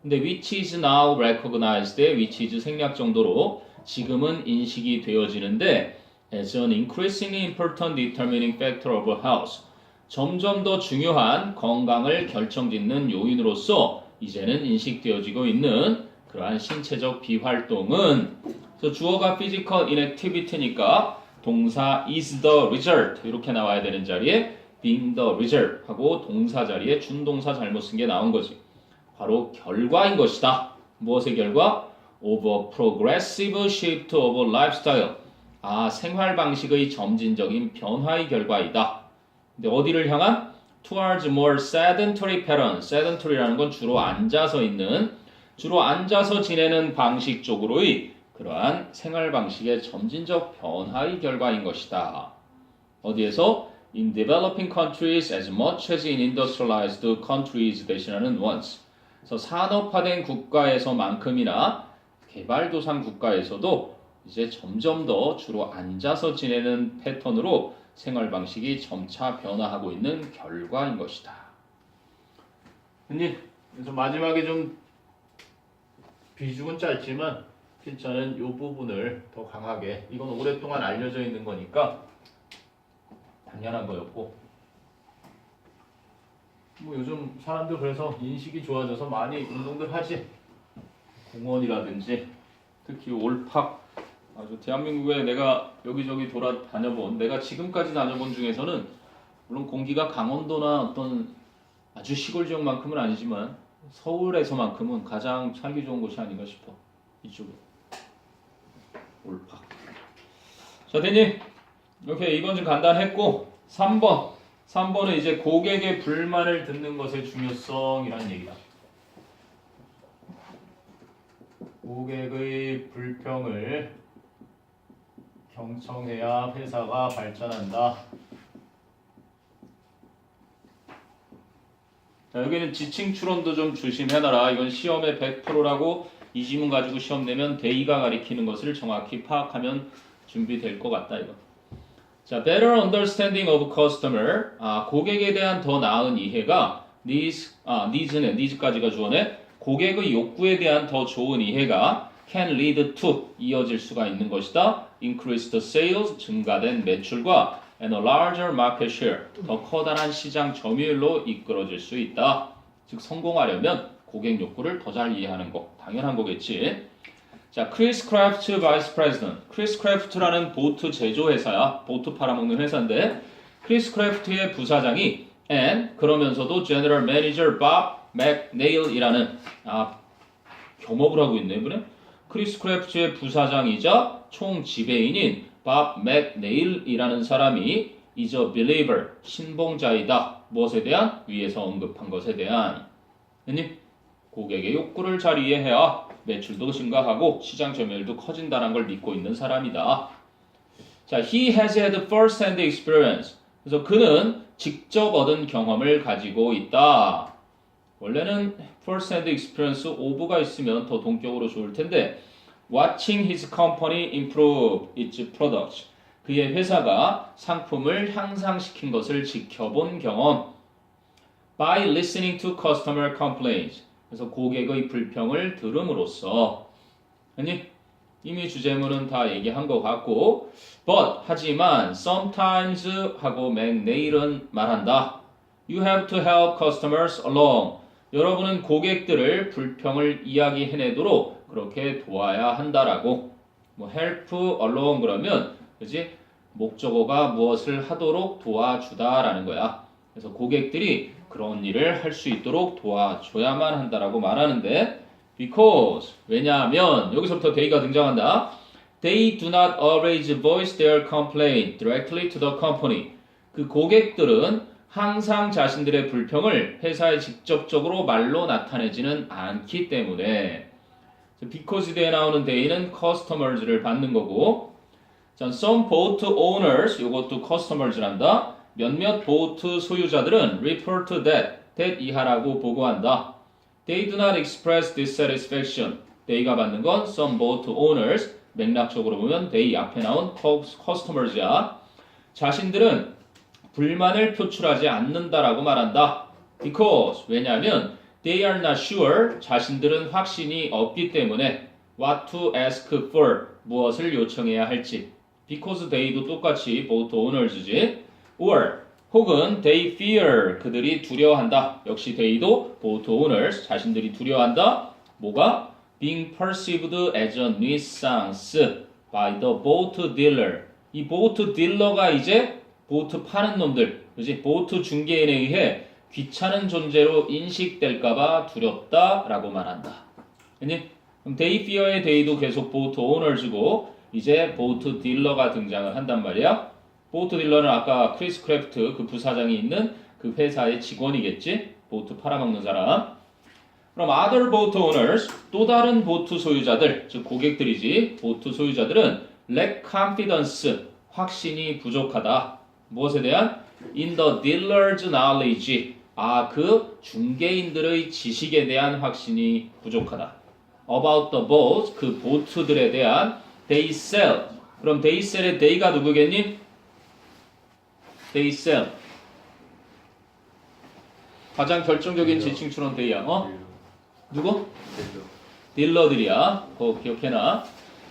근데 which is now recognized, which is 생략 정도로 지금은 인식이 되어지는데 as an increasingly important determining factor of health. 점점 더 중요한 건강을 결정짓는 요인으로서 이제는 인식되어지고 있는 그러한 신체적 비활동은 그래서 주어가 physical inactivity니까 동사 is the result 이렇게 나와야 되는 자리에 being the result 하고 동사 자리에 준동사 잘못 쓴 게 나온 거지. 바로 결과인 것이다. 무엇의 결과? Of a progressive shift of lifestyle. 생활 방식의 점진적인 변화의 결과이다. 근데 어디를 향한? Towards more sedentary pattern. sedentary라는 건 주로 앉아서 지내는 방식 쪽으로의 그러한 생활 방식의 점진적 변화의 결과인 것이다. 어디에서? In developing countries as much as in industrialized countries 대신하는 once. 그래서 산업화된 국가에서만큼이나 개발도상 국가에서도 이제 점점 더 주로 앉아서 지내는 패턴으로 생활 방식이 점차 변화하고 있는 결과인 것이다. 그래서 마지막에 좀 비중은 짧지만 필자는 이 부분을 더 강하게 이건 오랫동안 알려져 있는 거니까 당연한 거였고 뭐 요즘 사람들 그래서 인식이 좋아져서 많이 운동들 하지. 공원이라든지 특히 올팍 아주 대한민국에 내가 여기저기 돌아다녀본 내가 지금까지 다녀본 중에서는 물론 공기가 강원도나 어떤 아주 시골 지역만큼은 아니지만 서울에서만큼은 가장 살기 좋은 곳이 아닌가 싶어. 이쪽으로 올팍. 자 됐니? 오케이 2번 좀 간단했고 3번은 이제 고객의 불만을 듣는 것의 중요성이라는 얘기다. 고객의 불평을 경청해야 회사가 발전한다. 자, 여기는 지칭 추론도 좀 조심해놔라. 이건 시험에 100%라고 이 지문 가지고 시험 내면 대의가 가리키는 것을 정확히 파악하면 준비될 것 같다. 이거. 자, better understanding of customer. 고객에 대한 더 나은 이해가 needs까지가 주어네. 고객의 욕구에 대한 더 좋은 이해가 can lead to 이어질 수가 있는 것이다. increased sales 증가된 매출과 and a larger market share 더 커다란 시장 점유율로 이끌어질 수 있다. 즉 성공하려면 고객 욕구를 더 잘 이해하는 거 당연한 거겠지. 자, 크리스 크래프트 바이스 프레지던트. 크리스 크래프트라는 보트 제조 회사야. 보트 팔아먹는 회사인데 크리스 크래프트의 부사장이 and 그러면서도 제너럴 매니저 밥 맥네일이라는 겸업을 하고 있네 이번에. 크리스 크래프트의 부사장이자 총 지배인인 밥 맥네일이라는 사람이 is a believer 신봉자이다. 무엇에 대한? 위에서 언급한 것에 대한. 고객의 욕구를 잘 이해해야 매출도 증가하고 시장 점유율도 커진다는 걸 믿고 있는 사람이다. 자, he has had first-hand experience. 그래서 그는 직접 얻은 경험을 가지고 있다. 원래는 first-hand experience of가 있으면 더 동격으로 좋을 텐데 watching his company improve its products. 그의 회사가 상품을 향상시킨 것을 지켜본 경험. by listening to customer complaints. 그래서 고객의 불평을 들음으로써 아니 이미 주제문은 다 얘기한 것 같고 but 하지만 sometimes 하고 맥네일은 말한다. You have to help customers along. 여러분은 고객들을 불평을 이야기해내도록 그렇게 도와야 한다라고. 뭐 help along 그러면 그지 목적어가 무엇을 하도록 도와주다라는 거야. 그래서 고객들이 그런 일을 할 수 있도록 도와줘야만 한다라고 말하는데 because 왜냐하면 여기서부터 they가 등장한다. They do not always voice their complaint directly to the company. 그 고객들은 항상 자신들의 불평을 회사에 직접적으로 말로 나타내지는 않기 때문에 because 뒤에 나오는 they는 customers를 받는 거고 자, some boat owners 이것도 customers란다. 몇몇 보트 소유자들은 report that 이하라고 보고한다. They do not express dissatisfaction. they가 받는 건 some boat owners. 맥락적으로 보면 they 앞에 나온 customers야. 자신들은 불만을 표출하지 않는다라고 말한다. Because 왜냐하면 they are not sure. 자신들은 확신이 없기 때문에 what to ask for. 무엇을 요청해야 할지. Because they도 똑같이 boat owners지. Or 혹은 they fear. 그들이 두려워한다. 역시 they도 boat owners. 자신들이 두려워한다. 뭐가? Being perceived as a nuisance by the boat dealer. 이 boat dealer가 이제 보트 파는 놈들, 그지? 보트 중개인에 의해 귀찮은 존재로 인식될까봐 두렵다라고 말한다. 그니? 그럼 they fear의 they도 계속 보트 owners고 이제 보트 딜러가 등장을 한단 말이야. 보트 딜러는 아까 크리스 크래프트 그 부사장이 있는 그 회사의 직원이겠지? 보트 팔아먹는 사람. 그럼 other boat owners, 또 다른 보트 소유자들, 즉 고객들이지, 보트 소유자들은 lack confidence, 확신이 부족하다. 무엇에 대한? In the dealer's knowledge, 그 중개인들의 지식에 대한 확신이 부족하다. About the boat, 그 보트들에 대한 they sell. 그럼 they sell의 they가 누구겠니? they sell. 가장 결정적인 지칭 추론 they야. 누구? 딜러들이야. 그거 기억해놔.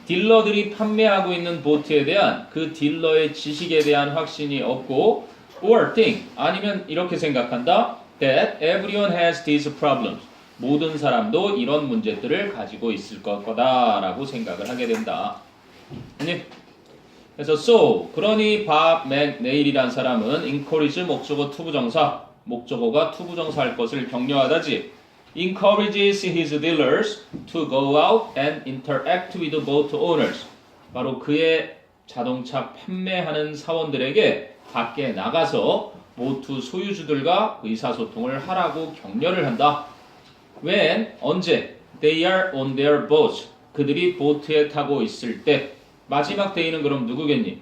딜러들이 판매하고 있는 보트에 대한 그 딜러의 지식에 대한 확신이 없고 or think 아니면 이렇게 생각한다. That everyone has these problems. 모든 사람도 이런 문제들을 가지고 있을 거다라고 생각을 하게 된다. 아니? 그래서 so 그러니 밥 맥네일이란 사람은 encourage 목적어 투부정사 목적어가 투부정사 할 것을 격려하다지. encourages his dealers to go out and interact with boat owners. 바로 그의 자동차 판매하는 사원들에게 밖에 나가서 보트 소유주들과 의사소통을 하라고 격려를 한다. When? 언제? They are on their boats. 그들이 보트에 타고 있을 때. 마지막 they는 그럼 누구겠니?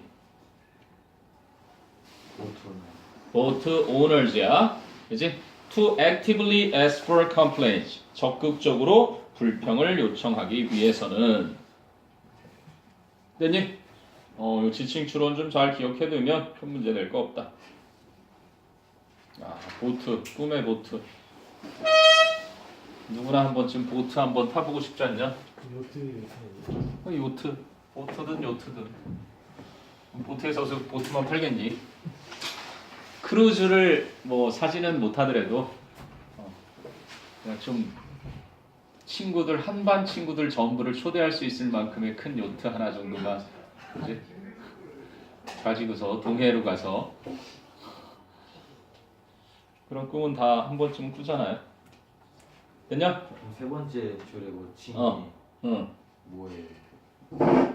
보트 오너즈야. 그치? To actively ask for complaints. 적극적으로 불평을 요청하기 위해서는. 됐니? 이 지칭 추론 좀 잘 기억해두면 큰 문제 될 거 없다. 보트, 꿈의 보트. 누구나 한 번쯤 보트 한번 타보고 싶지 않냐? 요트. 보트든 요트든. 보트에서 보트만 팔겠니? 크루즈를 뭐 사지는 못하더라도 그냥 좀 친구들 한반 친구들 전부를 초대할 수 있을 만큼의 큰 요트 하나 정도만 이제 가지고서 동해로 가서 그런 꿈은 다 한 번쯤은 꾸잖아요. 됐냐? 세 번째 줄에 뭐 칭이 뭐예요?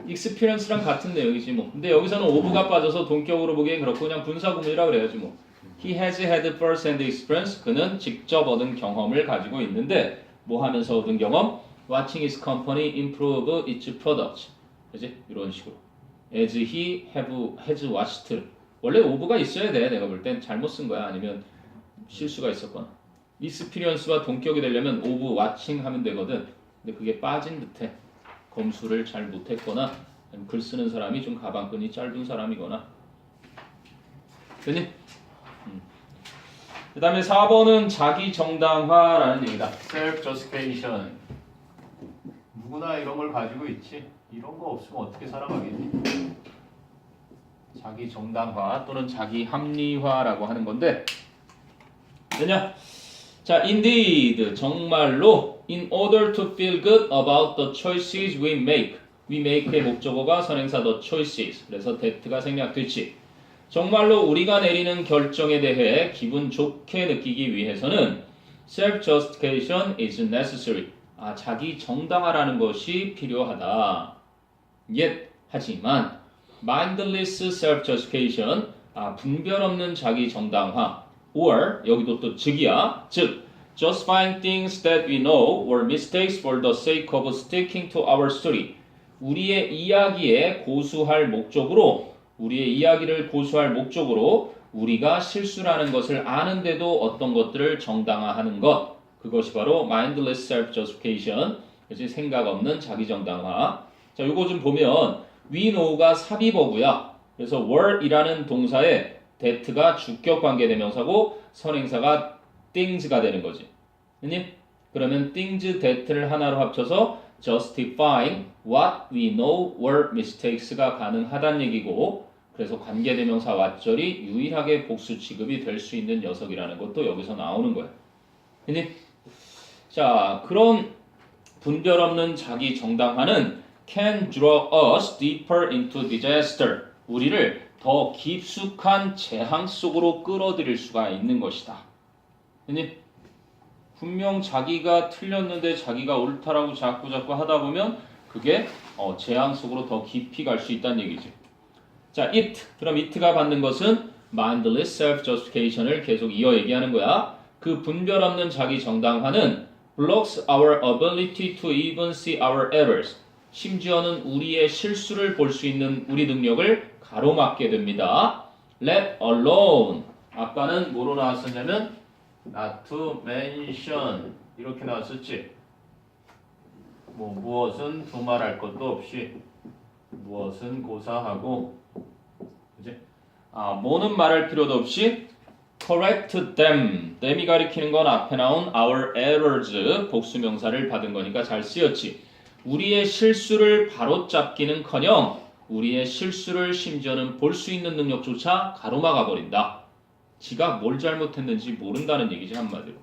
익스피리언스랑 같은 내용이지 뭐. 근데 여기서는 오브가 빠져서 동격으로 보기엔 그렇고 그냥 분사구문이라 그래야지 뭐. He has had first-hand experience. 그는 직접 얻은 경험을 가지고 있는데 뭐 하면서 얻은 경험? Watching his company improve its products. 그지? 이런 식으로. As he has watched. 원래 오브가 있어야 돼. 내가 볼 땐 잘못 쓴 거야. 아니면 실수가 있었거나. 익스피리언스와 동격이 되려면 오브 watching 하면 되거든. 근데 그게 빠진 듯해. 검수를 잘 못했거나 글 쓰는 사람이 좀 가방끈이 짧은 사람이거나. 됐니? 그 다음에 4번은 자기 정당화라는 얘기다. self-justification. 누구나 이런 걸 가지고 있지. 이런 거 없으면 어떻게 살아가겠니? 자기 정당화 또는 자기 합리화라고 하는 건데 되냐? 자, indeed, 정말로 in order to feel good about the choices we make. we make의 목적어가 선행사 the choices. 그래서 that가 생략됐지. 정말로 우리가 내리는 결정에 대해 기분 좋게 느끼기 위해서는 self-justification is necessary. 자기 정당화라는 것이 필요하다. Yet, 하지만 mindless self-justification, 분별 없는 자기 정당화 or, 여기도 또 즉이야. 즉, justifying things that we know were mistakes for the sake of sticking to our story. 우리의 이야기에 고수할 목적으로 우리의 이야기를 고수할 목적으로 우리가 실수라는 것을 아는데도 어떤 것들을 정당화하는 것. 그것이 바로 mindless self-justification. 그치? 생각 없는 자기 정당화. 자, 요거 좀 보면 we know가 삽입어고요. 그래서 were이라는 동사에 that가 주격 관계 대명사고 선행사가 things가 되는 거지. 그니? 그러면 things that를 하나로 합쳐서 justifying what we know were mistakes가 가능하다는 얘기고 그래서 관계대명사 왓절이 유일하게 복수 취급이 될 수 있는 녀석이라는 것도 여기서 나오는 거야. 그니? 자, 그런 분별 없는 자기 정당화는 can draw us deeper into disaster. 우리를 더 깊숙한 재앙 속으로 끌어들일 수가 있는 것이다. 그니? 분명 자기가 틀렸는데 자기가 옳다라고 자꾸 하다 보면 그게 재앙 속으로 더 깊이 갈 수 있다는 얘기지. 자, it. 그럼 it가 받는 것은 mindless self-justification을 계속 이어 얘기하는 거야. 그 분별 없는 자기 정당화는 blocks our ability to even see our errors. 심지어는 우리의 실수를 볼 수 있는 우리 능력을 가로막게 됩니다. let alone. 아까는 뭐로 나왔었냐면 not to mention 이렇게 나왔었지. 무엇은 두말할 것도 없이 무엇은 고사하고 그지? 뭐는 말할 필요도 없이 correct them. them이 가리키는 건 앞에 나온 our errors 복수명사를 받은 거니까 잘 쓰였지. 우리의 실수를 바로잡기는커녕 우리의 실수를 심지어는 볼 수 있는 능력조차 가로막아 버린다. 지가 뭘 잘못했는지 모른다는 얘기지 한마디로.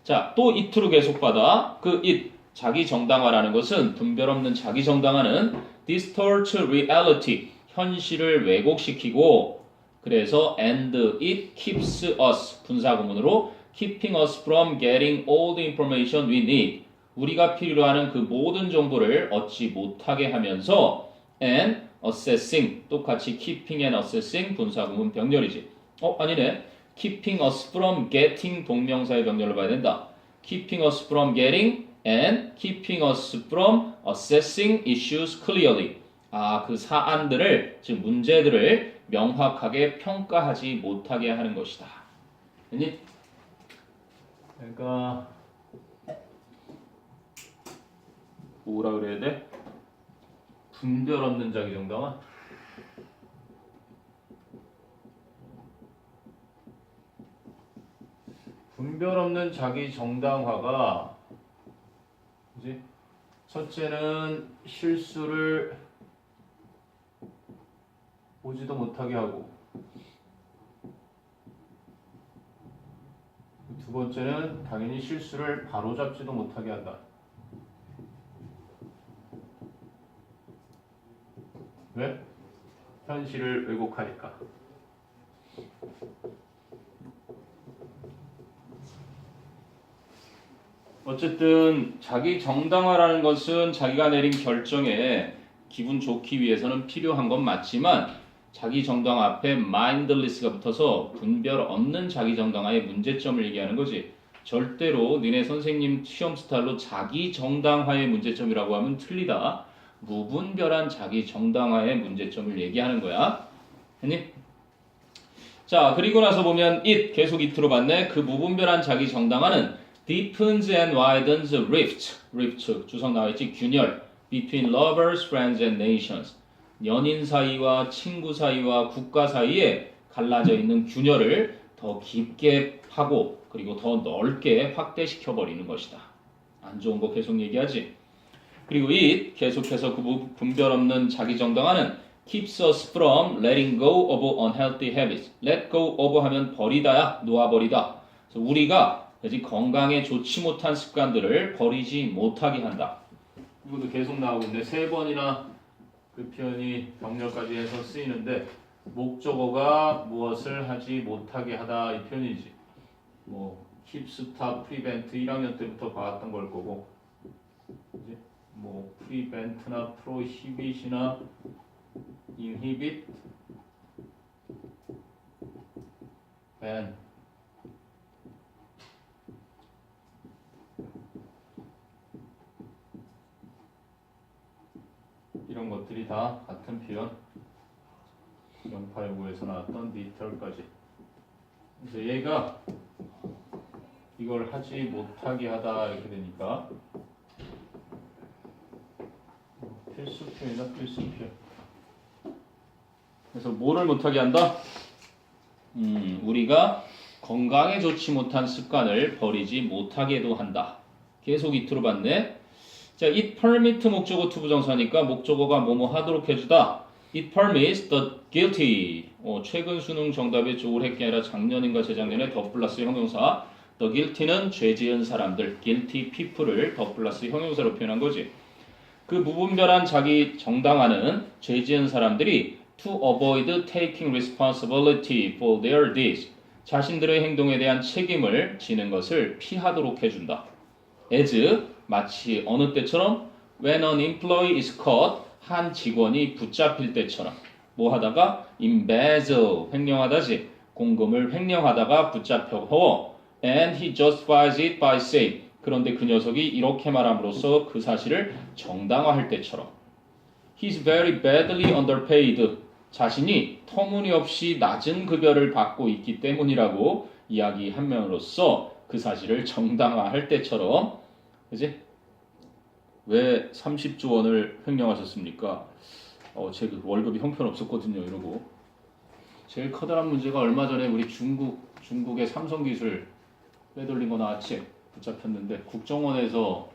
자, 또 it로 계속 받아. 그 it, 자기 정당화라는 것은 분별 없는 자기 정당화는 distort reality, 현실을 왜곡시키고 그래서 and it keeps us, 분사구문으로 keeping us from getting all the information we need. 우리가 필요로 하는 그 모든 정보를 얻지 못하게 하면서 and assessing, 똑같이 keeping and assessing 분사구문 병렬이지. 아니네. keeping us from getting 동명사의 병렬로 봐야 된다. keeping us from getting and keeping us from assessing issues clearly. 그 사안들을, 즉 문제들을 명확하게 평가하지 못하게 하는 것이다. 그러니까 뭐라 그래야 돼? 분별 없는 자기 정당화? 분별 없는 자기 정당화가 그지? 첫째는 실수를 보지도 못하게 하고 두 번째는 당연히 실수를 바로잡지도 못하게 한다. 왜? 현실을 왜곡하니까. 어쨌든 자기 정당화라는 것은 자기가 내린 결정에 기분 좋기 위해서는 필요한 건 맞지만 자기 정당화 앞에 mindless가 붙어서 분별 없는 자기 정당화의 문제점을 얘기하는 거지. 절대로 니네 선생님 시험 스타일로 자기 정당화의 문제점이라고 하면 틀리다. 무분별한 자기 정당화의 문제점을 얘기하는 거야. 했니? 자, 그리고 나서 보면 it, 계속 it로 봤네. 그 무분별한 자기 정당화는 deepens and widens rift, 주석 나와있지, 균열, between lovers, friends and nations. 연인 사이와 친구 사이와 국가 사이에 갈라져 있는 균열을 더 깊게 하고 그리고 더 넓게 확대시켜 버리는 것이다. 안 좋은 거 계속 얘기하지. 그리고 it, 계속해서 그 분별 없는 자기 정당화는 keeps us from letting go of unhealthy habits. let go of 하면 버리다야, 놓아버리다. 그래서 우리가 건강에 좋지 못한 습관들을 버리지 못하게 한다. 이것도 계속 나오고 있는데 세 번이나 그 표현이 병렬까지 해서 쓰이는데 목적어가 무엇을 하지 못하게 하다 이 표현이지. keep, stop, prevent 1학년 때부터 봐왔던 걸 거고 이제 prevent나 prohibit이나 inhibit, ban 이런 것들이 다 같은 표현. 영파여고에서 나왔던 디지털까지. 그래서 얘가 이걸 하지 못하게 하다 이렇게 되니까 필수 표현이다 필수 표현. 그래서 뭐를 못하게 한다? 우리가 건강에 좋지 못한 습관을 버리지 못하게도 한다. 계속 이투로 봤네. 자, it permit 목적어 투부정사니까 목적어가 뭐뭐 하도록 해주다. It permits the guilty. 최근 수능 정답에 올해가 아니라 작년인가 재작년에 더 플러스 형용사. The guilty는 죄 지은 사람들, guilty people을 더 플러스 형용사로 표현한 거지. 그 무분별한 자기 정당화는 죄 지은 사람들이 to avoid taking responsibility for their deeds. 자신들의 행동에 대한 책임을 지는 것을 피하도록 해준다. as 마치 어느 때처럼 when an employee is caught 한 직원이 붙잡힐 때처럼 뭐 하다가 embezzle 횡령하다지 공금을 횡령하다가 붙잡혀 and he justifies it by saying 그런데 그 녀석이 이렇게 말함으로써 그 사실을 정당화할 때처럼 he's very badly underpaid 자신이 터무니없이 낮은 급여를 받고 있기 때문이라고 이야기함으로써 그 사실을 정당화할 때처럼 그지? 왜 30조 원을 횡령하셨습니까? 제 그 월급이 형편없었거든요 이러고 제일 커다란 문제가 얼마 전에 우리 중국의 삼성기술 빼돌린 거 나왔지? 붙잡혔는데 국정원에서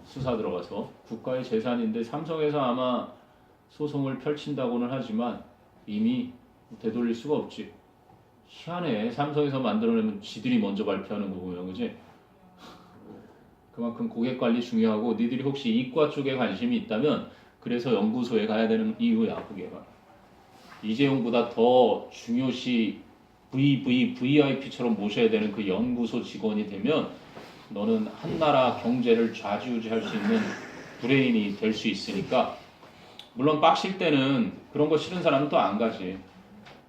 수사 들어가서 국가의 재산인데 삼성에서 아마 소송을 펼친다고는 하지만 이미 되돌릴 수가 없지. 희한해. 삼성에서 만들어내면 지들이 먼저 발표하는 거 보면 그지? 그만큼 고객 관리 중요하고 니들이 혹시 이과 쪽에 관심이 있다면 그래서 연구소에 가야 되는 이유야 그게가. 이재용보다 더 중요시 VVIP처럼 모셔야 되는 그 연구소 직원이 되면 너는 한 나라 경제를 좌지우지할 수 있는 브레인이 될 수 있으니까 물론 빡실 때는 그런 거 싫은 사람은 또 안 가지.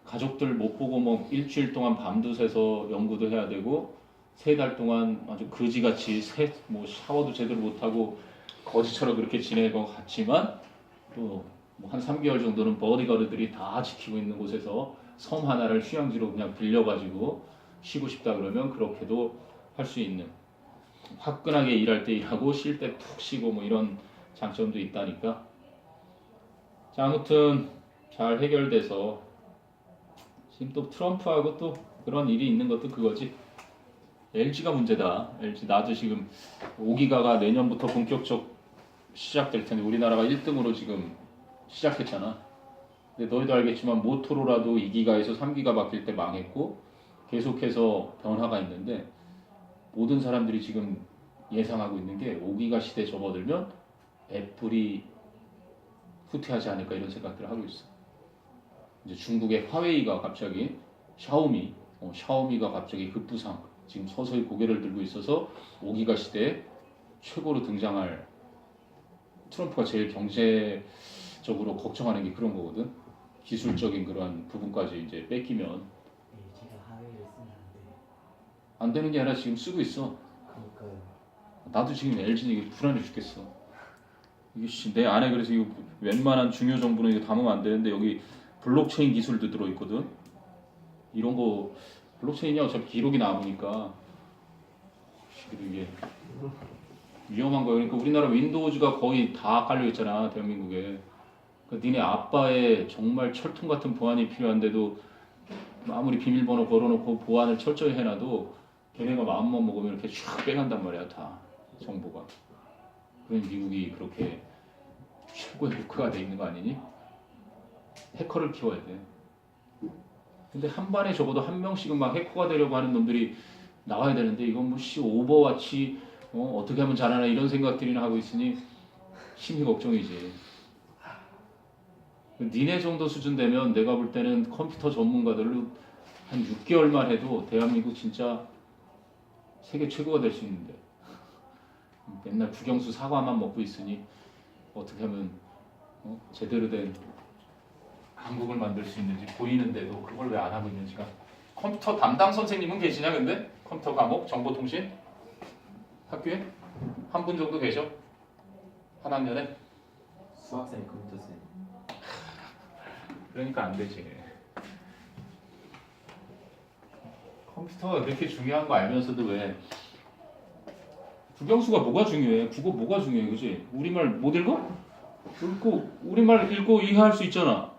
가족들 못 보고 뭐 일주일 동안 밤도 새서 연구도 해야 되고 3달 동안 아주 거지같이 뭐 샤워도 제대로 못하고 거지처럼 그렇게 지낼 것 같지만 또 한 3개월 정도는 버디가드들이 다 지키고 있는 곳에서 섬 하나를 휴양지로 그냥 빌려가지고 쉬고 싶다 그러면 그렇게도 할 수 있는 화끈하게 일할 때 일하고 쉴 때 푹 쉬고 뭐 이런 장점도 있다니까. 자 아무튼 잘 해결돼서 지금 또 트럼프하고 또 그런 일이 있는 것도 그거지. LG가 문제다. LG 나도 지금 5기가가 내년부터 본격적 시작될 텐데 우리나라가 1등으로 지금 시작했잖아. 근데 너희도 알겠지만 모토로라도 2기가에서 3기가 바뀔 때 망했고 계속해서 변화가 있는데 모든 사람들이 지금 예상하고 있는 게 5기가 시대 접어들면 애플이 후퇴하지 않을까 이런 생각들을 하고 있어. 이제 중국의 화웨이가 갑자기 샤오미가 갑자기 급부상 지금 서서히 고개를 들고 있어서 5기가 시대에 최고로 등장할 트럼프가 제일 경제적으로 걱정하는 게 그런 거거든. 기술적인 그런 부분까지 이제 뺏기면 LG가 하웨이를 쓰면 안 되는 게 아니라 지금 쓰고 있어. 그러니까요. 나도 지금 LG는 이게 불안해 죽겠어. 이게 내 안에 그래서 이거 웬만한 중요 정보는 이거 담으면 안 되는데 여기 블록체인 기술도 들어 있거든. 이런 거 블록체인이 어차피 기록이 남으니까 이게 위험한 거예요. 그러니까 우리나라 윈도우즈가 거의 다 깔려 있잖아 대한민국에. 그러니까 니네 아빠의 정말 철통 같은 보안이 필요한데도 아무리 비밀번호 걸어놓고 보안을 철저히 해놔도 걔네가 마음만 먹으면 이렇게 쫙 빼간단 말이야 다 정보가. 그럼 미국이 그렇게 최고의 국가가 돼 있는 거 아니니? 해커를 키워야 돼. 근데 한 반에 적어도 한 명씩은 막 해커가 되려고 하는 놈들이 나와야 되는데 이건 뭐 오버워치 어떻게 하면 잘하나 이런 생각들이나 하고 있으니 심히 걱정이지. 니네 정도 수준 되면 내가 볼 때는 컴퓨터 전문가들로 한 6개월만 해도 대한민국 진짜 세계 최고가 될 수 있는데 맨날 국영수 사과만 먹고 있으니 어떻게 하면 제대로 된 한국을 만들 수 있는지 보이는데도 그걸 왜 안 하고 있는지가. 컴퓨터 담당 선생님은 계시냐 근데? 컴퓨터 과목, 정보통신? 학교에? 한 분 정도 계셔? 한 학년에? 수학생 컴퓨터생. 그러니까 안 되지. 컴퓨터가 그렇게 중요한 거 알면서도 왜 국영수가 뭐가 중요해? 국어 뭐가 중요해, 그지? 우리말 못 읽어? 읽고 우리말 읽고 이해할 수 있잖아.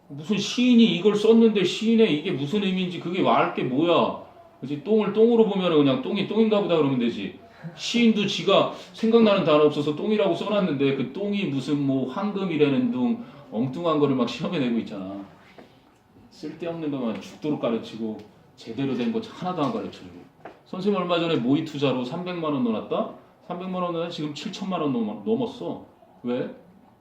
무슨 시인이 이걸 썼는데 시인의 이게 무슨 의미인지 그게 알 게 뭐야? 그지? 똥을 똥으로 보면 그냥 똥이 똥인가 보다 그러면 되지. 시인도 지가 생각나는 단어 없어서 똥이라고 써놨는데 그 똥이 무슨 뭐 황금이라는 둥 엉뚱한 거를 막 시험에 내고 있잖아. 쓸데없는 것만 죽도록 가르치고 제대로 된 거 하나도 안 가르쳐주고. 선생님 얼마 전에 모의 투자로 300만 원 넣어놨다? 300만 원 넣어놨 지금 7천만 원 넘었어. 왜?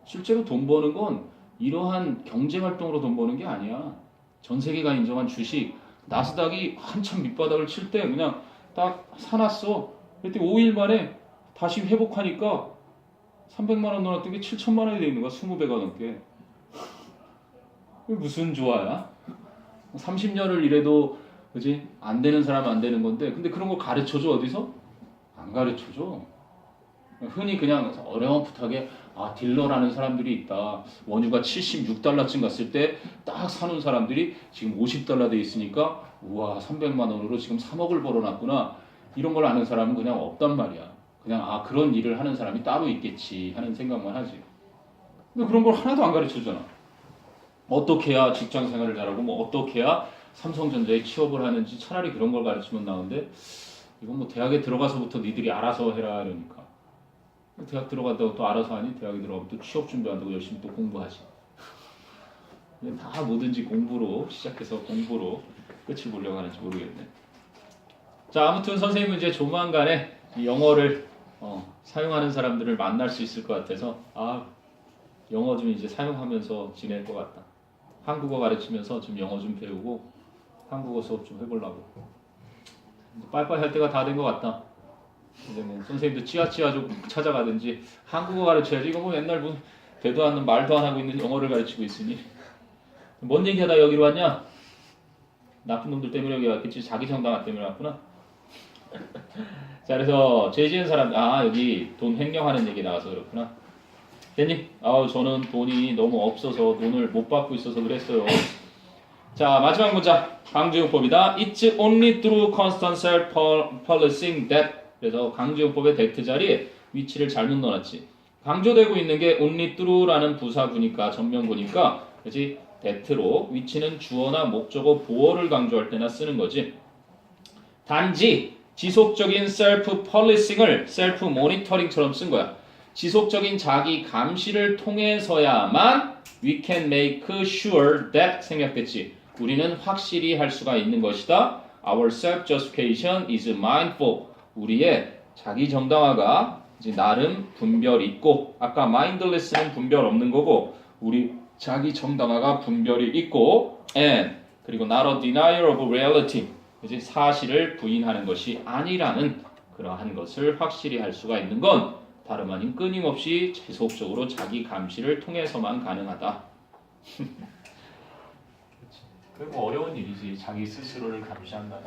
실제로 돈 버는 건 이러한 경제 활동으로 돈 버는 게 아니야. 전 세계가 인정한 주식 나스닥이 한참 밑바닥을 칠 때 그냥 딱 사놨어. 그랬더니 5일 만에 다시 회복하니까 300만 원 넣어놨던 게 7천만 원이 돼 있는 거야. 20배가 넘게. 무슨 조화야? 30년을 일해도 그지? 안 되는 사람은 안 되는 건데 근데 그런 거 가르쳐줘 어디서? 안 가르쳐줘. 흔히 그냥 어렴풋하게 딜러라는 사람들이 있다. 원유가 76달러쯤 갔을 때 딱 사는 사람들이 지금 50달러 돼 있으니까 우와 300만 원으로 지금 3억을 벌어놨구나. 이런 걸 아는 사람은 그냥 없단 말이야. 그냥 그런 일을 하는 사람이 따로 있겠지 하는 생각만 하지. 근데 그런 걸 하나도 안 가르쳐주잖아. 어떻게 해야 직장 생활을 잘하고 뭐 어떻게 해야 삼성전자에 취업을 하는지 차라리 그런 걸 가르치면 나오는데 이건 뭐 대학에 들어가서부터 니들이 알아서 해라 이러니까 대학 들어간다고 또 알아서 하니 대학에 들어가면 또 취업 준비한다고 열심히 또 공부하지. 다 뭐든지 공부로 시작해서 공부로 끝을 보려고 하는지 모르겠네. 자 아무튼 선생님은 이제 조만간에 이 영어를 사용하는 사람들을 만날 수 있을 것 같아서 영어 좀 이제 사용하면서 지낼 것 같다. 한국어 가르치면서 좀 영어 좀 배우고 한국어 수업 좀 해보려고. 빨리빨리 할 때가 다 된 것 같다. 이제 뭐 선생님도 찌아찌아 좀 찾아가든지 한국어 가르쳐야지. 이거 뭐 맨날 뭐 되도 않는 말도 안 하고 있는 영어를 가르치고 있으니 뭔 얘기하다 여기로 왔냐? 나쁜 놈들 때문에 여기 왔겠지. 자기 정당화 때문에 왔구나. 자 그래서 죄 지은 사람 여기 돈 횡령하는 얘기 나와서 그렇구나. 됐니? 저는 돈이 너무 없어서 돈을 못 받고 있어서 그랬어요. 자 마지막 문장 강조용법이다. It's only through constant self-policing that. 그래서 강조용법의 that 자리에 위치를 잘못 넣어놨지. 강조되고 있는 게 only through라는 부사구니까 전면구니까 그렇지? that로 위치는 주어나 목적어 보어를 강조할 때나 쓰는 거지. 단지 지속적인 self-policing을 self-monitoring처럼 쓴 거야. 지속적인 자기 감시를 통해서야만 we can make sure that 생략됐지. 우리는 확실히 할 수가 있는 것이다. Our self-justification is mindful. 우리의 자기 정당화가 이제 나름 분별 있고 아까 mindless는 분별 없는 거고 우리 자기 정당화가 분별이 있고 and 그리고 not a denial of reality. 이제 사실을 부인하는 것이 아니라는 그러한 것을 확실히 할 수가 있는 건 다름 아닌 끊임없이 지속적으로 자기 감시를 통해서만 가능하다. 그리고 어려운 일이지. 자기 스스로를 감시한다는.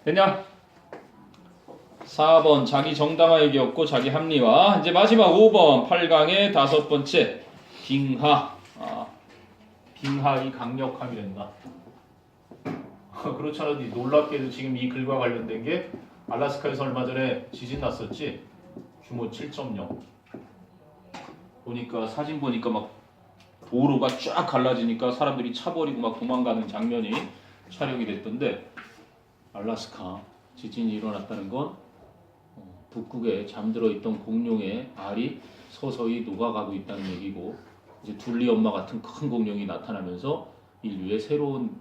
됐냐? 4번 자기 정당화 얘기였고 자기 합리화. 이제 마지막 5번 8강의 5번째 빙하. 빙하의 강력함이 된다. 그렇잖아. 놀랍게도 지금 이 글과 관련된 게 알래스카에서 얼마 전에 지진 났었지. 규모 7.0. 보니까 사진 보니까 막 도로가 쫙 갈라지니까 사람들이 차 버리고 막 도망가는 장면이 촬영이 됐던데 알래스카 지진이 일어났다는 건 북극에 잠들어 있던 공룡의 알이 서서히 녹아가고 있다는 얘기고 이제 둘리 엄마 같은 큰 공룡이 나타나면서 인류의 새로운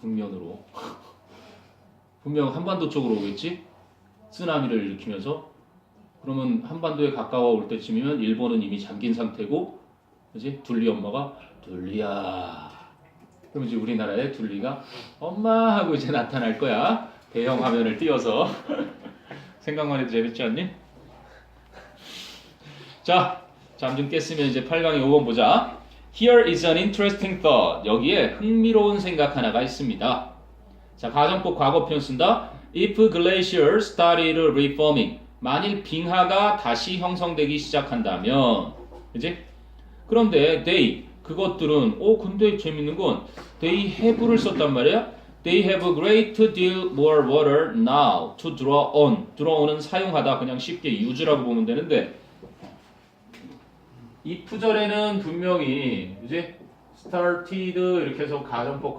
국면으로 분명 한반도 쪽으로 오겠지? 쓰나미를 일으키면서 그러면 한반도에 가까워 올 때쯤이면 일본은 이미 잠긴 상태고 그지? 둘리 엄마가 둘리야 그럼 이제 우리나라에 둘리가 엄마 하고 이제 나타날 거야. 대형 화면을 띄워서 생각만 해도 재밌지 않니? 자, 잠 좀 깼으면 이제 8강의 5번 보자. Here is an interesting thought. 여기에 흥미로운 생각 하나가 있습니다. 자, 가정법 과거편 쓴다. If glaciers started reforming. 만일 빙하가 다시 형성되기 시작한다면, 그지? 그런데 they, 그것들은, 근데 재밌는 건 they have를 썼단 말이야. They have a great deal more water now to draw on. drawon은 사용하다 그냥 쉽게 use라고 보면 되는데 이 푸절에는 분명히 이제 started 이렇게 해서 가정법